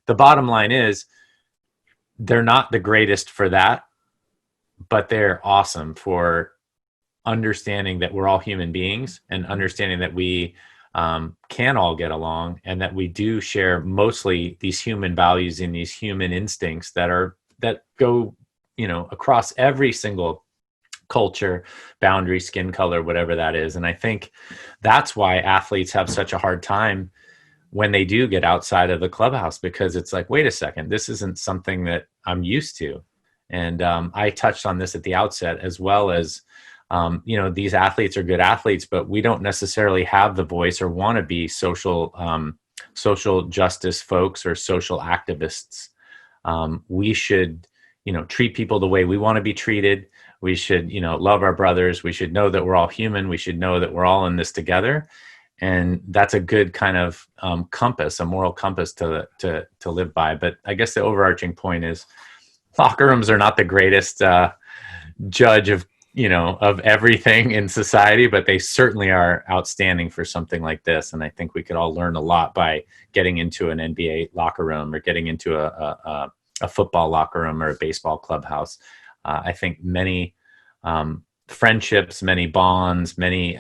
Speaker 3: The bottom line is, they're not the greatest for that, but they're awesome for understanding that we're all human beings and understanding that we can all get along and that we do share mostly these human values and these human instincts that go, across every single culture, boundary, skin color, whatever that is. And I think that's why athletes have such a hard time when they do get outside of the clubhouse, because it's like, wait a second, this isn't something that I'm used to. And I touched on this at the outset, as well as, these athletes are good athletes, but we don't necessarily have the voice or want to be social justice folks or social activists. We should, treat people the way we want to be treated. We should, love our brothers. We should know that we're all human. We should know that we're all in this together. And that's a good kind of compass, a moral compass to live by. But I guess the overarching point is locker rooms are not the greatest judge of everything in society, but they certainly are outstanding for something like this. And I think we could all learn a lot by getting into an NBA locker room or getting into a football locker room or a baseball clubhouse. I think many friendships, many bonds, many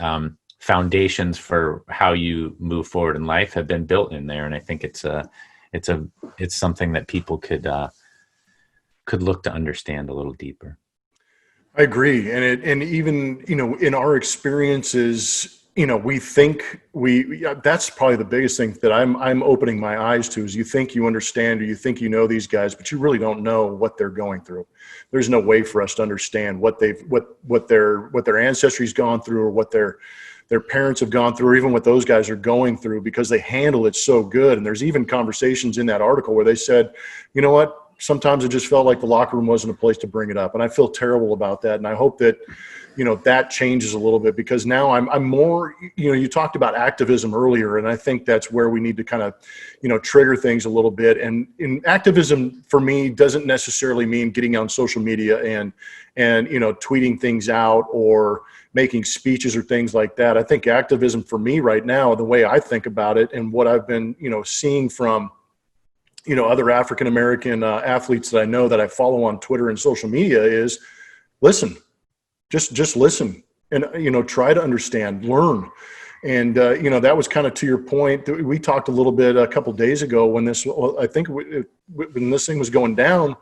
Speaker 3: foundations for how you move forward in life have been built in there. And I think it's something that people could look to understand a little deeper.
Speaker 2: I agree. And even, in our experiences, we think that's probably the biggest thing that I'm opening my eyes to, is you think you understand or you think you know these guys, but you really don't know what they're going through. There's no way for us to understand what their ancestry's gone through, or what their parents have gone through, or even what those guys are going through, because they handle it so good. And there's even conversations in that article where they said, you know what, sometimes it just felt like the locker room wasn't a place to bring it up. And I feel terrible about that. And I hope that, that changes a little bit, because now I'm more, you talked about activism earlier, and I think that's where we need to kind of, trigger things a little bit. And in activism for me doesn't necessarily mean getting on social media and tweeting things out or making speeches or things like that. I think activism for me right now, the way I think about it and what I've been, seeing from, other African-American athletes that I know that I follow on Twitter and social media is listen, just listen and, try to understand, learn. And, that was kind of to your point. We talked a little bit a couple days ago when this thing was going down.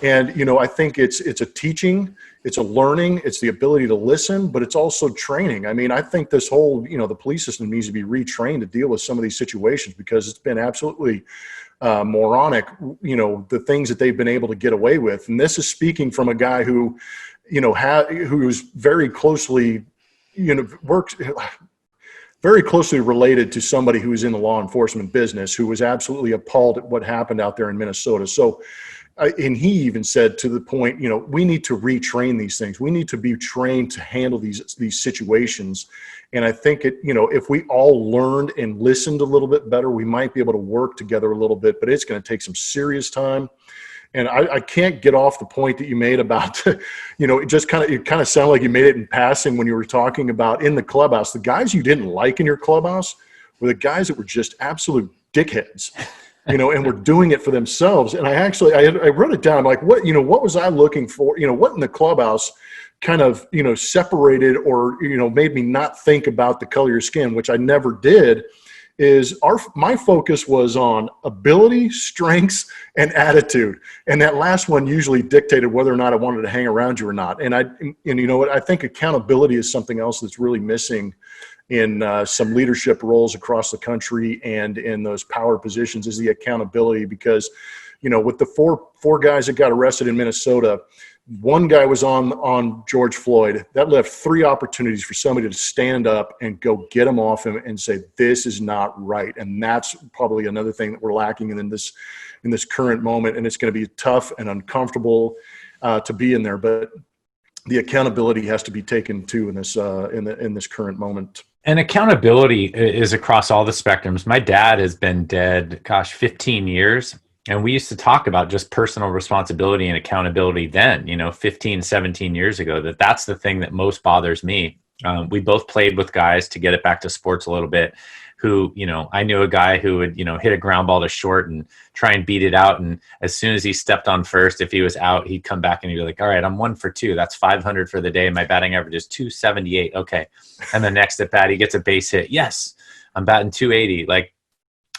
Speaker 2: And, I think it's a teaching, it's a learning, it's the ability to listen, but it's also training. I mean, I think this whole, the police system needs to be retrained to deal with some of these situations, because it's been absolutely moronic, the things that they've been able to get away with. And this is speaking from a guy who, who's very closely, works very closely related to somebody who's in the law enforcement business, who was absolutely appalled at what happened out there in Minnesota. So, and he even said to the point, we need to retrain these things. We need to be trained to handle these situations. And I think if we all learned and listened a little bit better, we might be able to work together a little bit, but it's going to take some serious time. And I can't get off the point that you made about, it kind of sounded like you made it in passing when you were talking about in the clubhouse. The guys you didn't like in your clubhouse were the guys that were just absolute dickheads, and were doing it for themselves. And I wrote it down. I'm like, what was I looking for? What in the clubhouse kind of, separated or, made me not think about the color of your skin, which I never did. Is my focus was on ability, strengths, and attitude. And that last one usually dictated whether or not I wanted to hang around you or not. And you know what? I think accountability is something else that's really missing in some leadership roles across the country and in those power positions, is the accountability. Because, with the four guys that got arrested in Minnesota, one guy was on George Floyd. That left 3 opportunities for somebody to stand up and go get him off him and say, this is not right. And that's probably another thing that we're lacking in this current moment. And it's going to be tough and uncomfortable to be in there, but the accountability has to be taken too in this in this current moment.
Speaker 3: And accountability is across all the spectrums. My dad has been dead, 15 years. And we used to talk about just personal responsibility and accountability then, 15, 17 years ago, that's the thing that most bothers me. We both played with guys, to get it back to sports a little bit, who, I knew a guy who would, hit a ground ball to short and try and beat it out. And as soon as he stepped on first, if he was out, he'd come back and he'd be like, all right, I'm 1 for 2. That's 500 for the day. My batting average is 278. Okay. And the next at bat, he gets a base hit. Yes, I'm batting 280.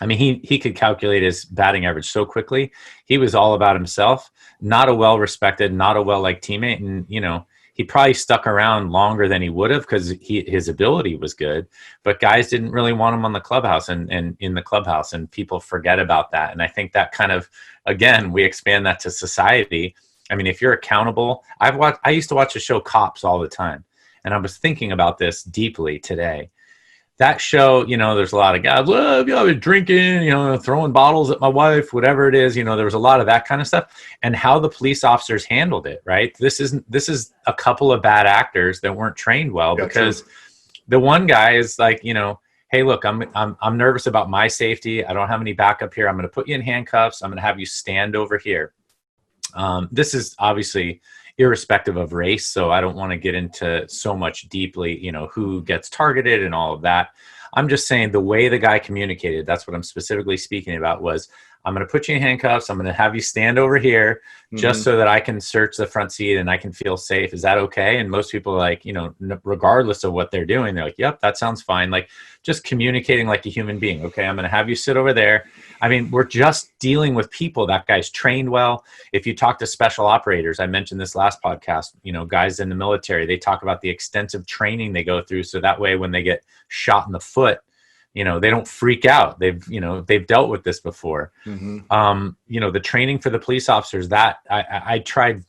Speaker 3: He could calculate his batting average so quickly. He was all about himself, not a well-respected, not a well-liked teammate. And, he probably stuck around longer than he would have because his ability was good, but guys didn't really want him on the clubhouse and in the clubhouse, and people forget about that. And I think that kind of, again, we expand that to society. If you're accountable, I used to watch the show Cops all the time, and I was thinking about this deeply today. That show, there's a lot of guys, I've been drinking, throwing bottles at my wife, whatever it is, there was a lot of that kind of stuff, and how the police officers handled it, right? This is a couple of bad actors that weren't trained well, because the one guy is like, hey, look, I'm nervous about my safety. I don't have any backup here. I'm going to put you in handcuffs. I'm going to have you stand over here. This is obviously irrespective of race, so I don't want to get into so much deeply, who gets targeted and all of that. I'm just saying the way the guy communicated, that's what I'm specifically speaking about, was I'm going to put you in handcuffs. I'm going to have you stand over here just so that I can search the front seat and I can feel safe. Is that okay? And most people are like, regardless of what they're doing, they're like, yep, that sounds fine. Like, just communicating like a human being. Okay, I'm going to have you sit over there. We're just dealing with people. That guy's trained well. If you talk to special operators, I mentioned this last podcast, guys in the military, they talk about the extensive training they go through. So that way, when they get shot in the foot, they don't freak out. They've dealt with this before. The training for the police officers, that I tried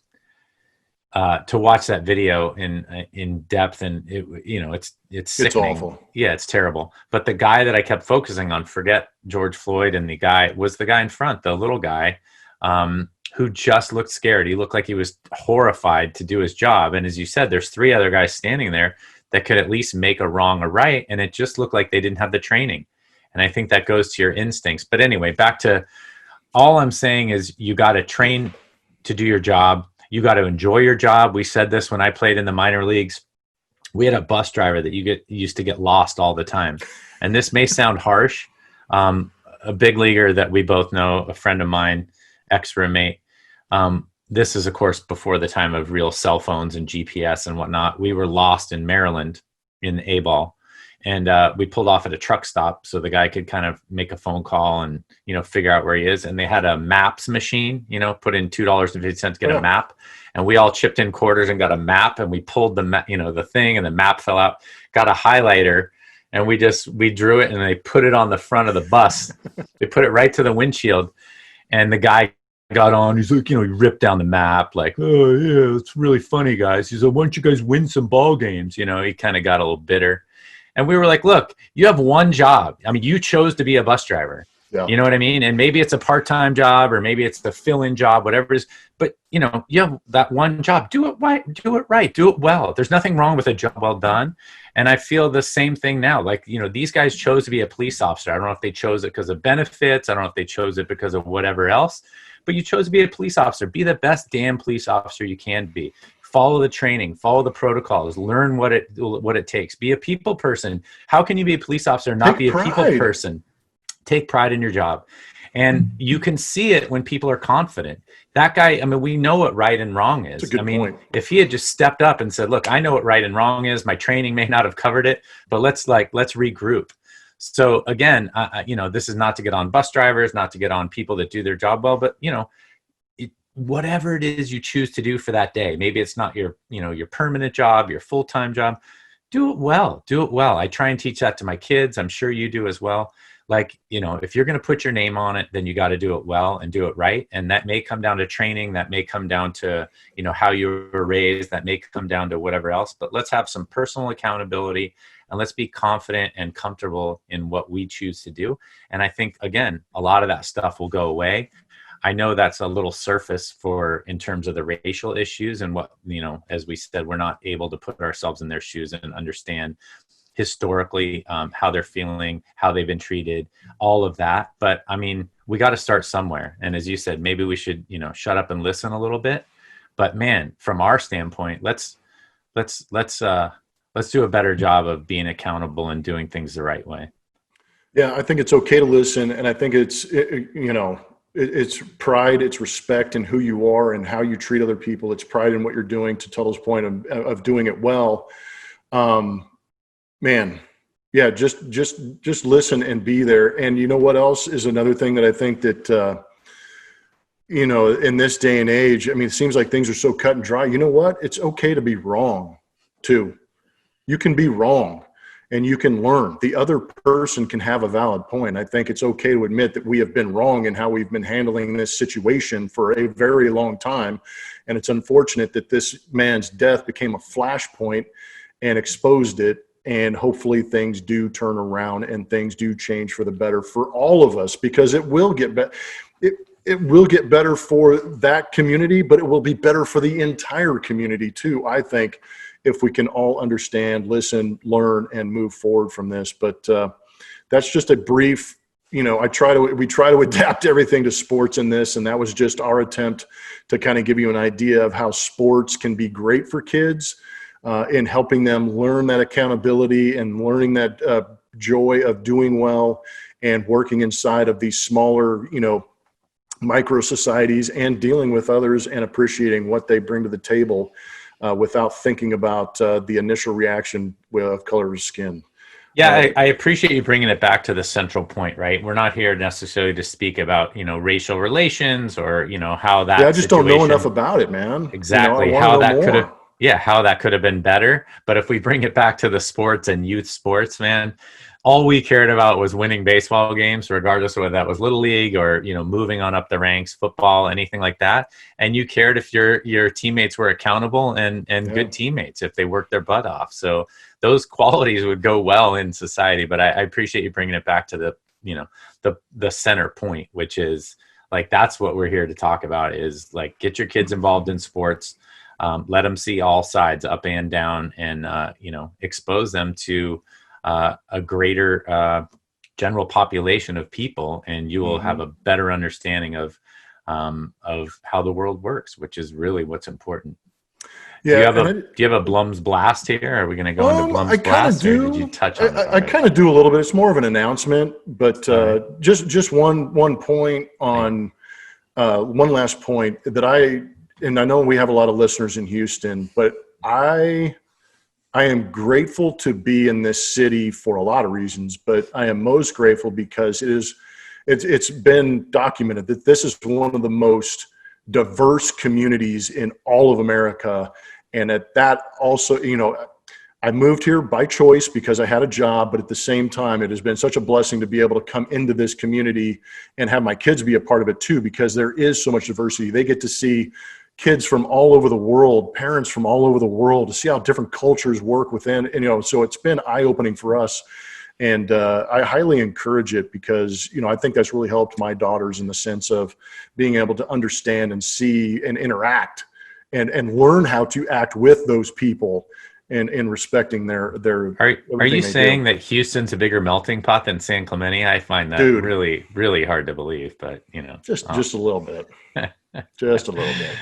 Speaker 3: to watch that video in depth, and it's sickening.
Speaker 2: It's awful.
Speaker 3: Yeah, it's terrible. But the guy that I kept focusing on, forget George Floyd, and the guy was the guy in front, the little guy. who just looked scared. He looked like he was horrified to do his job. And as you said, there's 3 other guys standing there that could at least make a wrong a right. And it just looked like they didn't have the training. And I think that goes to your instincts. But anyway, back to all I'm saying is you got to train to do your job. You got to enjoy your job. We said this when I played in the minor leagues. We had a bus driver that used to get lost all the time. And this may sound harsh. A big leaguer that we both know, a friend of mine, ex-roommate. This is, of course, before the time of real cell phones and GPS and whatnot. We were lost in Maryland in the A-ball. And we pulled off at a truck stop so the guy could kind of make a phone call and, figure out where he is. And they had a maps machine, put in $2.50 to get a map. And we all chipped in quarters and got a map. And we pulled the thing, and the map fell out, got a highlighter. And we drew it, and they put it on the front of the bus. They put it right to the windshield. And the guy got on. He's like, he ripped down the map like, oh, yeah, it's really funny, guys. He said, why don't you guys win some ball games? He kind of got a little bitter. And we were like, look, you have one job. I mean, you chose to be a bus driver. Yeah. You know what I mean? And maybe it's a part-time job, or maybe it's the fill-in job, whatever it is. But, you have that one job. Do it right. Do it right. Do it well. There's nothing wrong with a job well done. And I feel the same thing now. Like, these guys chose to be a police officer. I don't know if they chose it because of benefits. I don't know if they chose it because of whatever else. But you chose to be a police officer. Be the best damn police officer you can be. Follow the training, follow the protocols, learn what it takes. Be a people person. How can you be a police officer and not be a people person? Take pride in your job. And you can see it when people are confident. That guy, I mean, we know what right and wrong is.
Speaker 2: That's a good point.
Speaker 3: If he had just stepped up and said, look, I know what right and wrong is. My training may not have covered it, but let's regroup. So again, this is not to get on bus drivers, not to get on people that do their job well, but whatever it is you choose to do for that day, maybe it's not your permanent job, your full-time job, do it well. I try and teach that to my kids. I'm sure you do as well. Like, if you're going to put your name on it, then you got to do it well and do it right. And that may come down to training. That may come down to, how you were raised. That may come down to whatever else, but let's have some personal accountability and let's be confident and comfortable in what we choose to do. And I think, again, a lot of that stuff will go away. I know that's a little surface in terms of the racial issues and what, as we said, we're not able to put ourselves in their shoes and understand historically how they're feeling, how they've been treated, all of that. But I mean, we got to start somewhere. And as you said, maybe we should, shut up and listen a little bit. But man, from our standpoint, let's do a better job of being accountable and doing things the right way.
Speaker 2: Yeah, I think it's okay to listen. And I think it's pride, it's respect in who you are and how you treat other people. It's pride in what you're doing, to Tuttle's point of doing it well. Man, yeah, just listen and be there. And you know what else is another thing that I think that, in this day and age, I mean, it seems like things are so cut and dry. You know what? It's okay to be wrong too. You can be wrong. And you can learn. The other person can have a valid point. I think it's okay to admit that we have been wrong in how we've been handling this situation for a very long time. And it's unfortunate that this man's death became a flashpoint and exposed it. And hopefully things do turn around and things do change for the better for all of us, because it will get better. It will get better for that community, but it will be better for the entire community too, I think, if we can all understand, listen, learn, and move forward from this. But that's just a brief, we try to adapt everything to sports in this, and that was just our attempt to kind of give you an idea of how sports can be great for kids in helping them learn that accountability and learning that joy of doing well and working inside of these smaller, micro societies and dealing with others and appreciating what they bring to the table. Without thinking about the initial reaction of color of skin.
Speaker 3: Yeah, I appreciate you bringing it back to the central point, right? We're not here necessarily to speak about, racial relations or, how that.
Speaker 2: Yeah, I just don't know enough about it, man.
Speaker 3: Exactly. How that could have been better. But if we bring it back to the sports and youth sports, man, all we cared about was winning baseball games, regardless of whether that was little league or, moving on up the ranks, football, anything like that. And you cared if your teammates were accountable and good teammates, if they worked their butt off. So those qualities would go well in society. But I appreciate you bringing it back to the center point, which is like, that's what we're here to talk about, is like, get your kids involved in sports, let them see all sides up and down, and, expose them to a greater general population of people, and you will have a better understanding of how the world works, which is really what's important.
Speaker 2: Yeah.
Speaker 3: Do you have a BLUMS blast here? Are we going to go into BLUMS blast?
Speaker 2: Or did you touch on it? I kind of do a little bit. It's more of an announcement, but just one point on one last point that and I know we have a lot of listeners in Houston, but I am grateful to be in this city for a lot of reasons, but I am most grateful because it's been documented that this is one of the most diverse communities in all of America. And at that also, I moved here by choice because I had a job, but at the same time, it has been such a blessing to be able to come into this community and have my kids be a part of it too, because there is so much diversity. They get to see kids from all over the world, parents from all over the world, to see how different cultures work within, and, so it's been eye-opening for us. And I highly encourage it because, I think that's really helped my daughters in the sense of being able to understand and see and interact and learn how to act with those people and respecting their.
Speaker 3: Are you saying that Houston's a bigger melting pot than San Clemente? I find that really, really hard to believe, but
Speaker 2: just a little bit, just a little bit.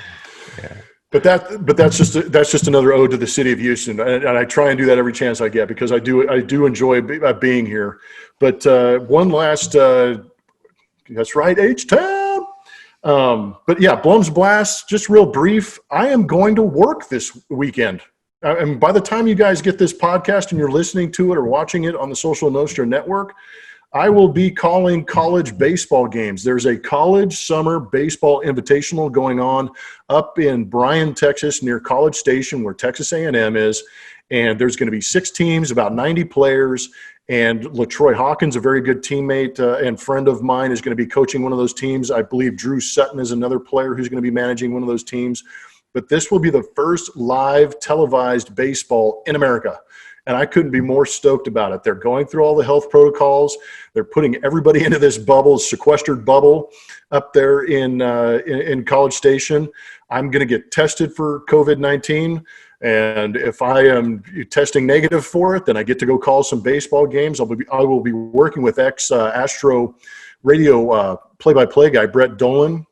Speaker 2: Yeah. But that's just another ode to the city of Houston, and I try and do that every chance I get because I do enjoy being here. But one last, that's right, H-Town. But yeah, BLUMS Blast, just real brief. I am going to work this weekend. And by the time you guys get this podcast and you're listening to it or watching it on the Social Nostra network, I will be calling college baseball games. There's a college summer baseball invitational going on up in Bryan, Texas, near College Station, where Texas A&M is. And there's going to be 6 teams, about 90 players. And LaTroy Hawkins, a very good teammate and friend of mine, is going to be coaching one of those teams. I believe Drew Sutton is another player who's going to be managing one of those teams. But this will be the first live televised baseball in America. And I couldn't be more stoked about it. They're going through all the health protocols. They're putting everybody into this bubble, sequestered bubble up there in College Station. I'm going to get tested for COVID-19. And if I am testing negative for it, then I get to go call some baseball games. I will be working with ex-Astro radio play-by-play guy, Brett Dolan.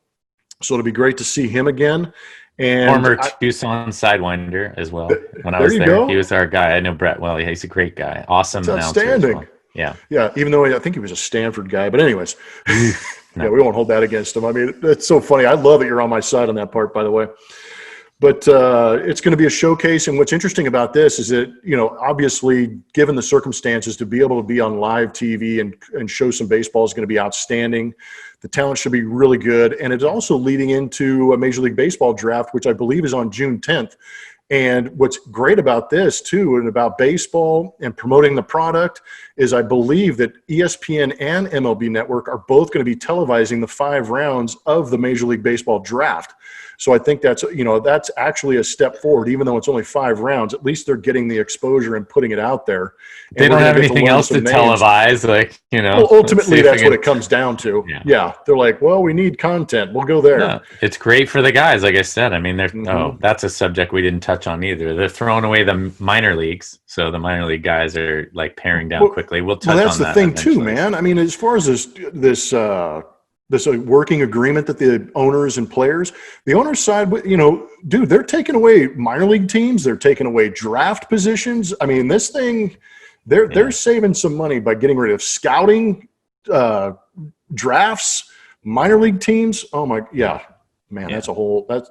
Speaker 2: So it'll be great to see him again. And
Speaker 3: former Tucson Sidewinder as well. When I was there, he was our guy. I know Brett well. He's a great guy. Awesome announcer.
Speaker 2: Outstanding.
Speaker 3: Well. Yeah.
Speaker 2: Yeah. Even though I think he was a Stanford guy, but anyways, yeah, we won't hold that against him. I mean, it's so funny. I love that you're on my side on that part, by the way. But it's going to be a showcase. And what's interesting about this is that, obviously, given the circumstances, to be able to be on live TV and show some baseball is going to be outstanding. The talent should be really good. And it's also leading into a Major League Baseball draft, which I believe is on June 10th. And what's great about this, too, and about baseball and promoting the product is I believe that ESPN and MLB Network are both going to be televising the 5 rounds of the Major League Baseball draft. So I think that's actually a step forward, even though it's only 5 rounds. At least they're getting the exposure and putting it out there.
Speaker 3: They don't have anything else to televise,
Speaker 2: Well, ultimately, that's what it comes down to. Yeah. They're like, well, we need content. We'll go there.
Speaker 3: No, it's great for the guys, like I said. I mean, that's a subject we didn't touch on either. They're throwing away the minor leagues, so the minor league guys are like paring down quickly. We'll touch on that.
Speaker 2: Well, that's the thing too, man. I mean, as far as this working agreement that the owners and players, the owners side, dude, they're taking away minor league teams. They're taking away draft positions. I mean, this thing, they're saving some money by getting rid of scouting, drafts, minor league teams. Oh my, yeah. Man, that's a whole. That's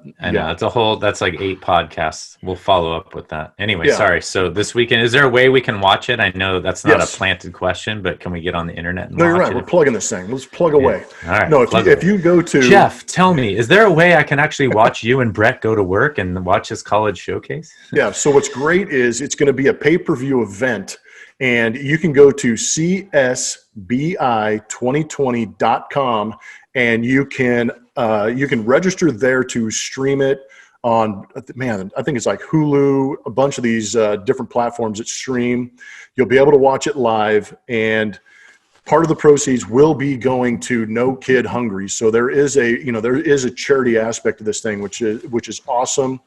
Speaker 2: like 8 podcasts. We'll follow up with that. Anyway, sorry. So this weekend, is there a way we can watch it? I know that's not a planted question, but can we get on the internet and watch you're right. We're plugging this thing. Let's plug away.
Speaker 3: All right.
Speaker 2: No, if you go to
Speaker 3: Jeff, tell me, is there a way I can actually watch you and Brett go to work and watch this college showcase?
Speaker 2: Yeah. So what's great is it's going to be a pay-per-view event, and you can go to csbi2020.com and you can register there to stream it on, I think it's like Hulu, a bunch of these different platforms that stream. You'll be able to watch it live. And part of the proceeds will be going to No Kid Hungry. So there is a charity aspect to this thing, which is awesome.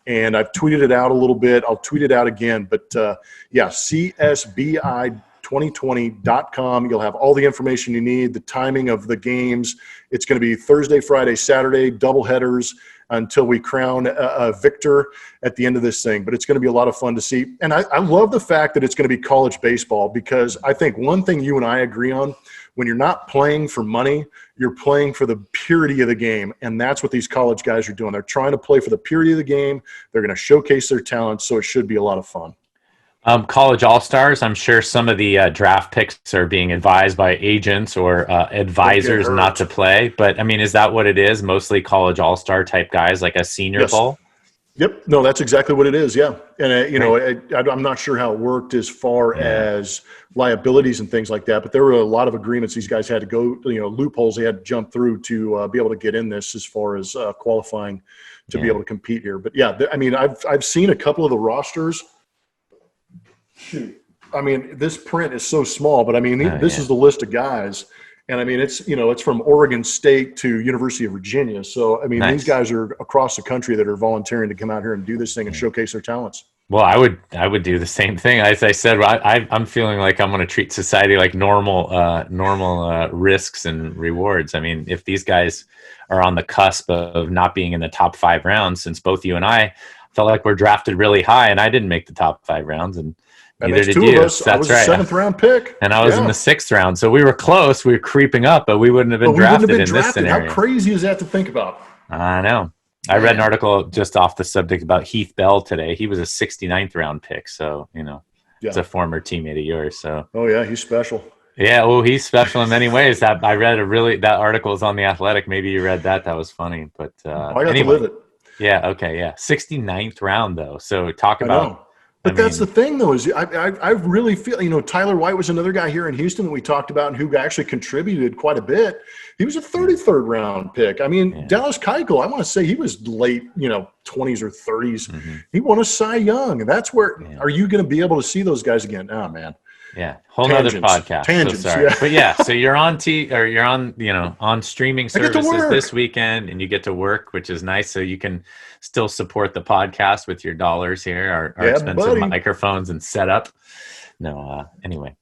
Speaker 2: And I've tweeted it out a little bit. I'll tweet it out again. But CSBI2020.com. You'll have all the information you need, the timing of the games. It's going to be Thursday, Friday, Saturday, double headers until we crown a victor at the end of this thing. But it's going to be a lot of fun to see. And I love the fact that it's going to be college baseball, because I think one thing you and I agree on, when you're not playing for money, you're playing for the purity of the game. And that's what these college guys are doing. They're trying to play for the purity of the game. They're going to showcase their talents. So it should be a lot of fun.
Speaker 3: College all-stars, I'm sure some of the draft picks are being advised by agents or advisors not to play. But, I mean, is that what it is? Mostly college all-star type guys, like a senior bowl?
Speaker 2: Yep. No, that's exactly what it is. Yeah. And, I'm not sure how it worked as far as liabilities and things like that, but there were a lot of agreements these guys had to go, loopholes they had to jump through to be able to get in this as far as qualifying to be able to compete here. But, I've seen a couple of the rosters. Shoot. I mean, this print is so small, but this is the list of guys. And it's from Oregon State to University of Virginia. So, these guys are across the country that are volunteering to come out here and do this thing and showcase their talents.
Speaker 3: Well, I would do the same thing. As I said, I'm feeling like I'm going to treat society like normal risks and rewards. I mean, if these guys are on the cusp of not being in the top 5 rounds, since both you and I felt like we're drafted really high, and I didn't make the top 5 rounds, and neither did you.
Speaker 2: That's I was right. A 7th round pick,
Speaker 3: and I was in the 6th round. So we were close. We were creeping up, but we wouldn't have been drafted in this scenario.
Speaker 2: How crazy is that to think about?
Speaker 3: I know. I read an article just off the subject about Heath Bell today. He was a 69th round pick, so it's a former teammate of yours. So
Speaker 2: he's special.
Speaker 3: Yeah, well, he's special in many ways. That I read that article is on The Athletic. Maybe you read that. That was funny. But
Speaker 2: I got to live it.
Speaker 3: Yeah. Okay. Yeah. 69th round though. So talk about.
Speaker 2: But that's the thing, though, is I really feel, Tyler White was another guy here in Houston that we talked about and who actually contributed quite a bit. He was a 33rd round pick. Dallas Keuchel, I want to say he was late, 20s or 30s. Mm-hmm. He won a Cy Young. And that's where are you going to be able to see those guys again? Oh, man.
Speaker 3: Yeah, whole nother podcast.
Speaker 2: Tangents,
Speaker 3: so sorry. But so you're on on streaming services this weekend, and you get to work, which is nice. So you can still support the podcast with your dollars here, our expensive microphones and setup. Anyway.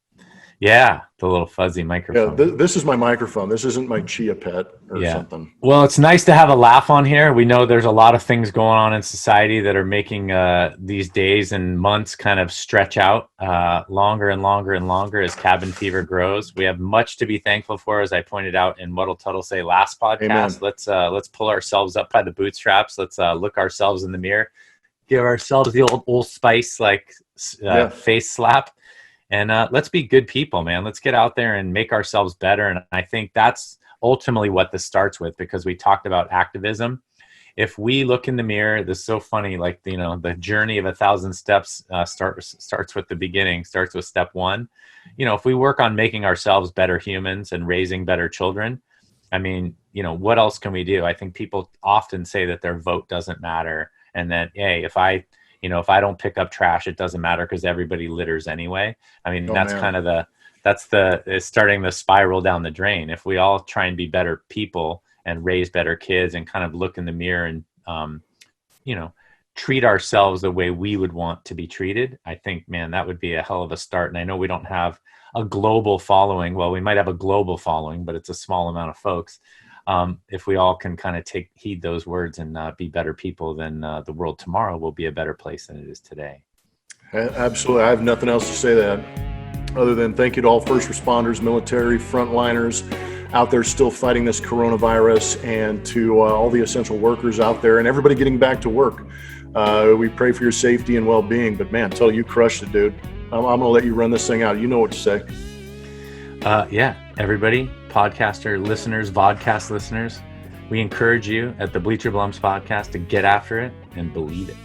Speaker 3: Yeah, the little fuzzy microphone.
Speaker 2: Yeah, this is my microphone. This isn't my Chia Pet or something.
Speaker 3: Well, it's nice to have a laugh on here. We know there's a lot of things going on in society that are making these days and months kind of stretch out longer and longer and longer as cabin fever grows. We have much to be thankful for, as I pointed out in What'll Tuttle Say last podcast.
Speaker 2: Amen.
Speaker 3: Let's pull ourselves up by the bootstraps. Let's look ourselves in the mirror, give ourselves the old Spice face slap. And let's be good people, man. Let's get out there and make ourselves better. And I think that's ultimately what this starts with, because we talked about activism. If we look in the mirror, this is so funny, like, the journey of 1,000 steps starts with the beginning, starts with step 1. If we work on making ourselves better humans and raising better children, what else can we do? I think people often say that their vote doesn't matter. And that, hey, if I don't pick up trash, it doesn't matter because everybody litters anyway. That's starting the spiral down the drain. If we all try and be better people and raise better kids and kind of look in the mirror and, treat ourselves the way we would want to be treated, I think, man, that would be a hell of a start. And I know we don't have a global following. Well, we might have a global following, but it's a small amount of folks. If we all can kind of heed those words and be better people, then the world tomorrow will be a better place than it is today.
Speaker 2: Absolutely. I have nothing else to say that other than thank you to all first responders, military, frontliners out there still fighting this coronavirus, and to all the essential workers out there and everybody getting back to work. We pray for your safety and well-being, but man, Tuttle, you crushed it, dude. I'm going to let you run this thing out. You know what to say.
Speaker 3: Everybody, podcaster listeners, vodcast listeners, we encourage you at the Bleacher Blums podcast to get after it and believe it.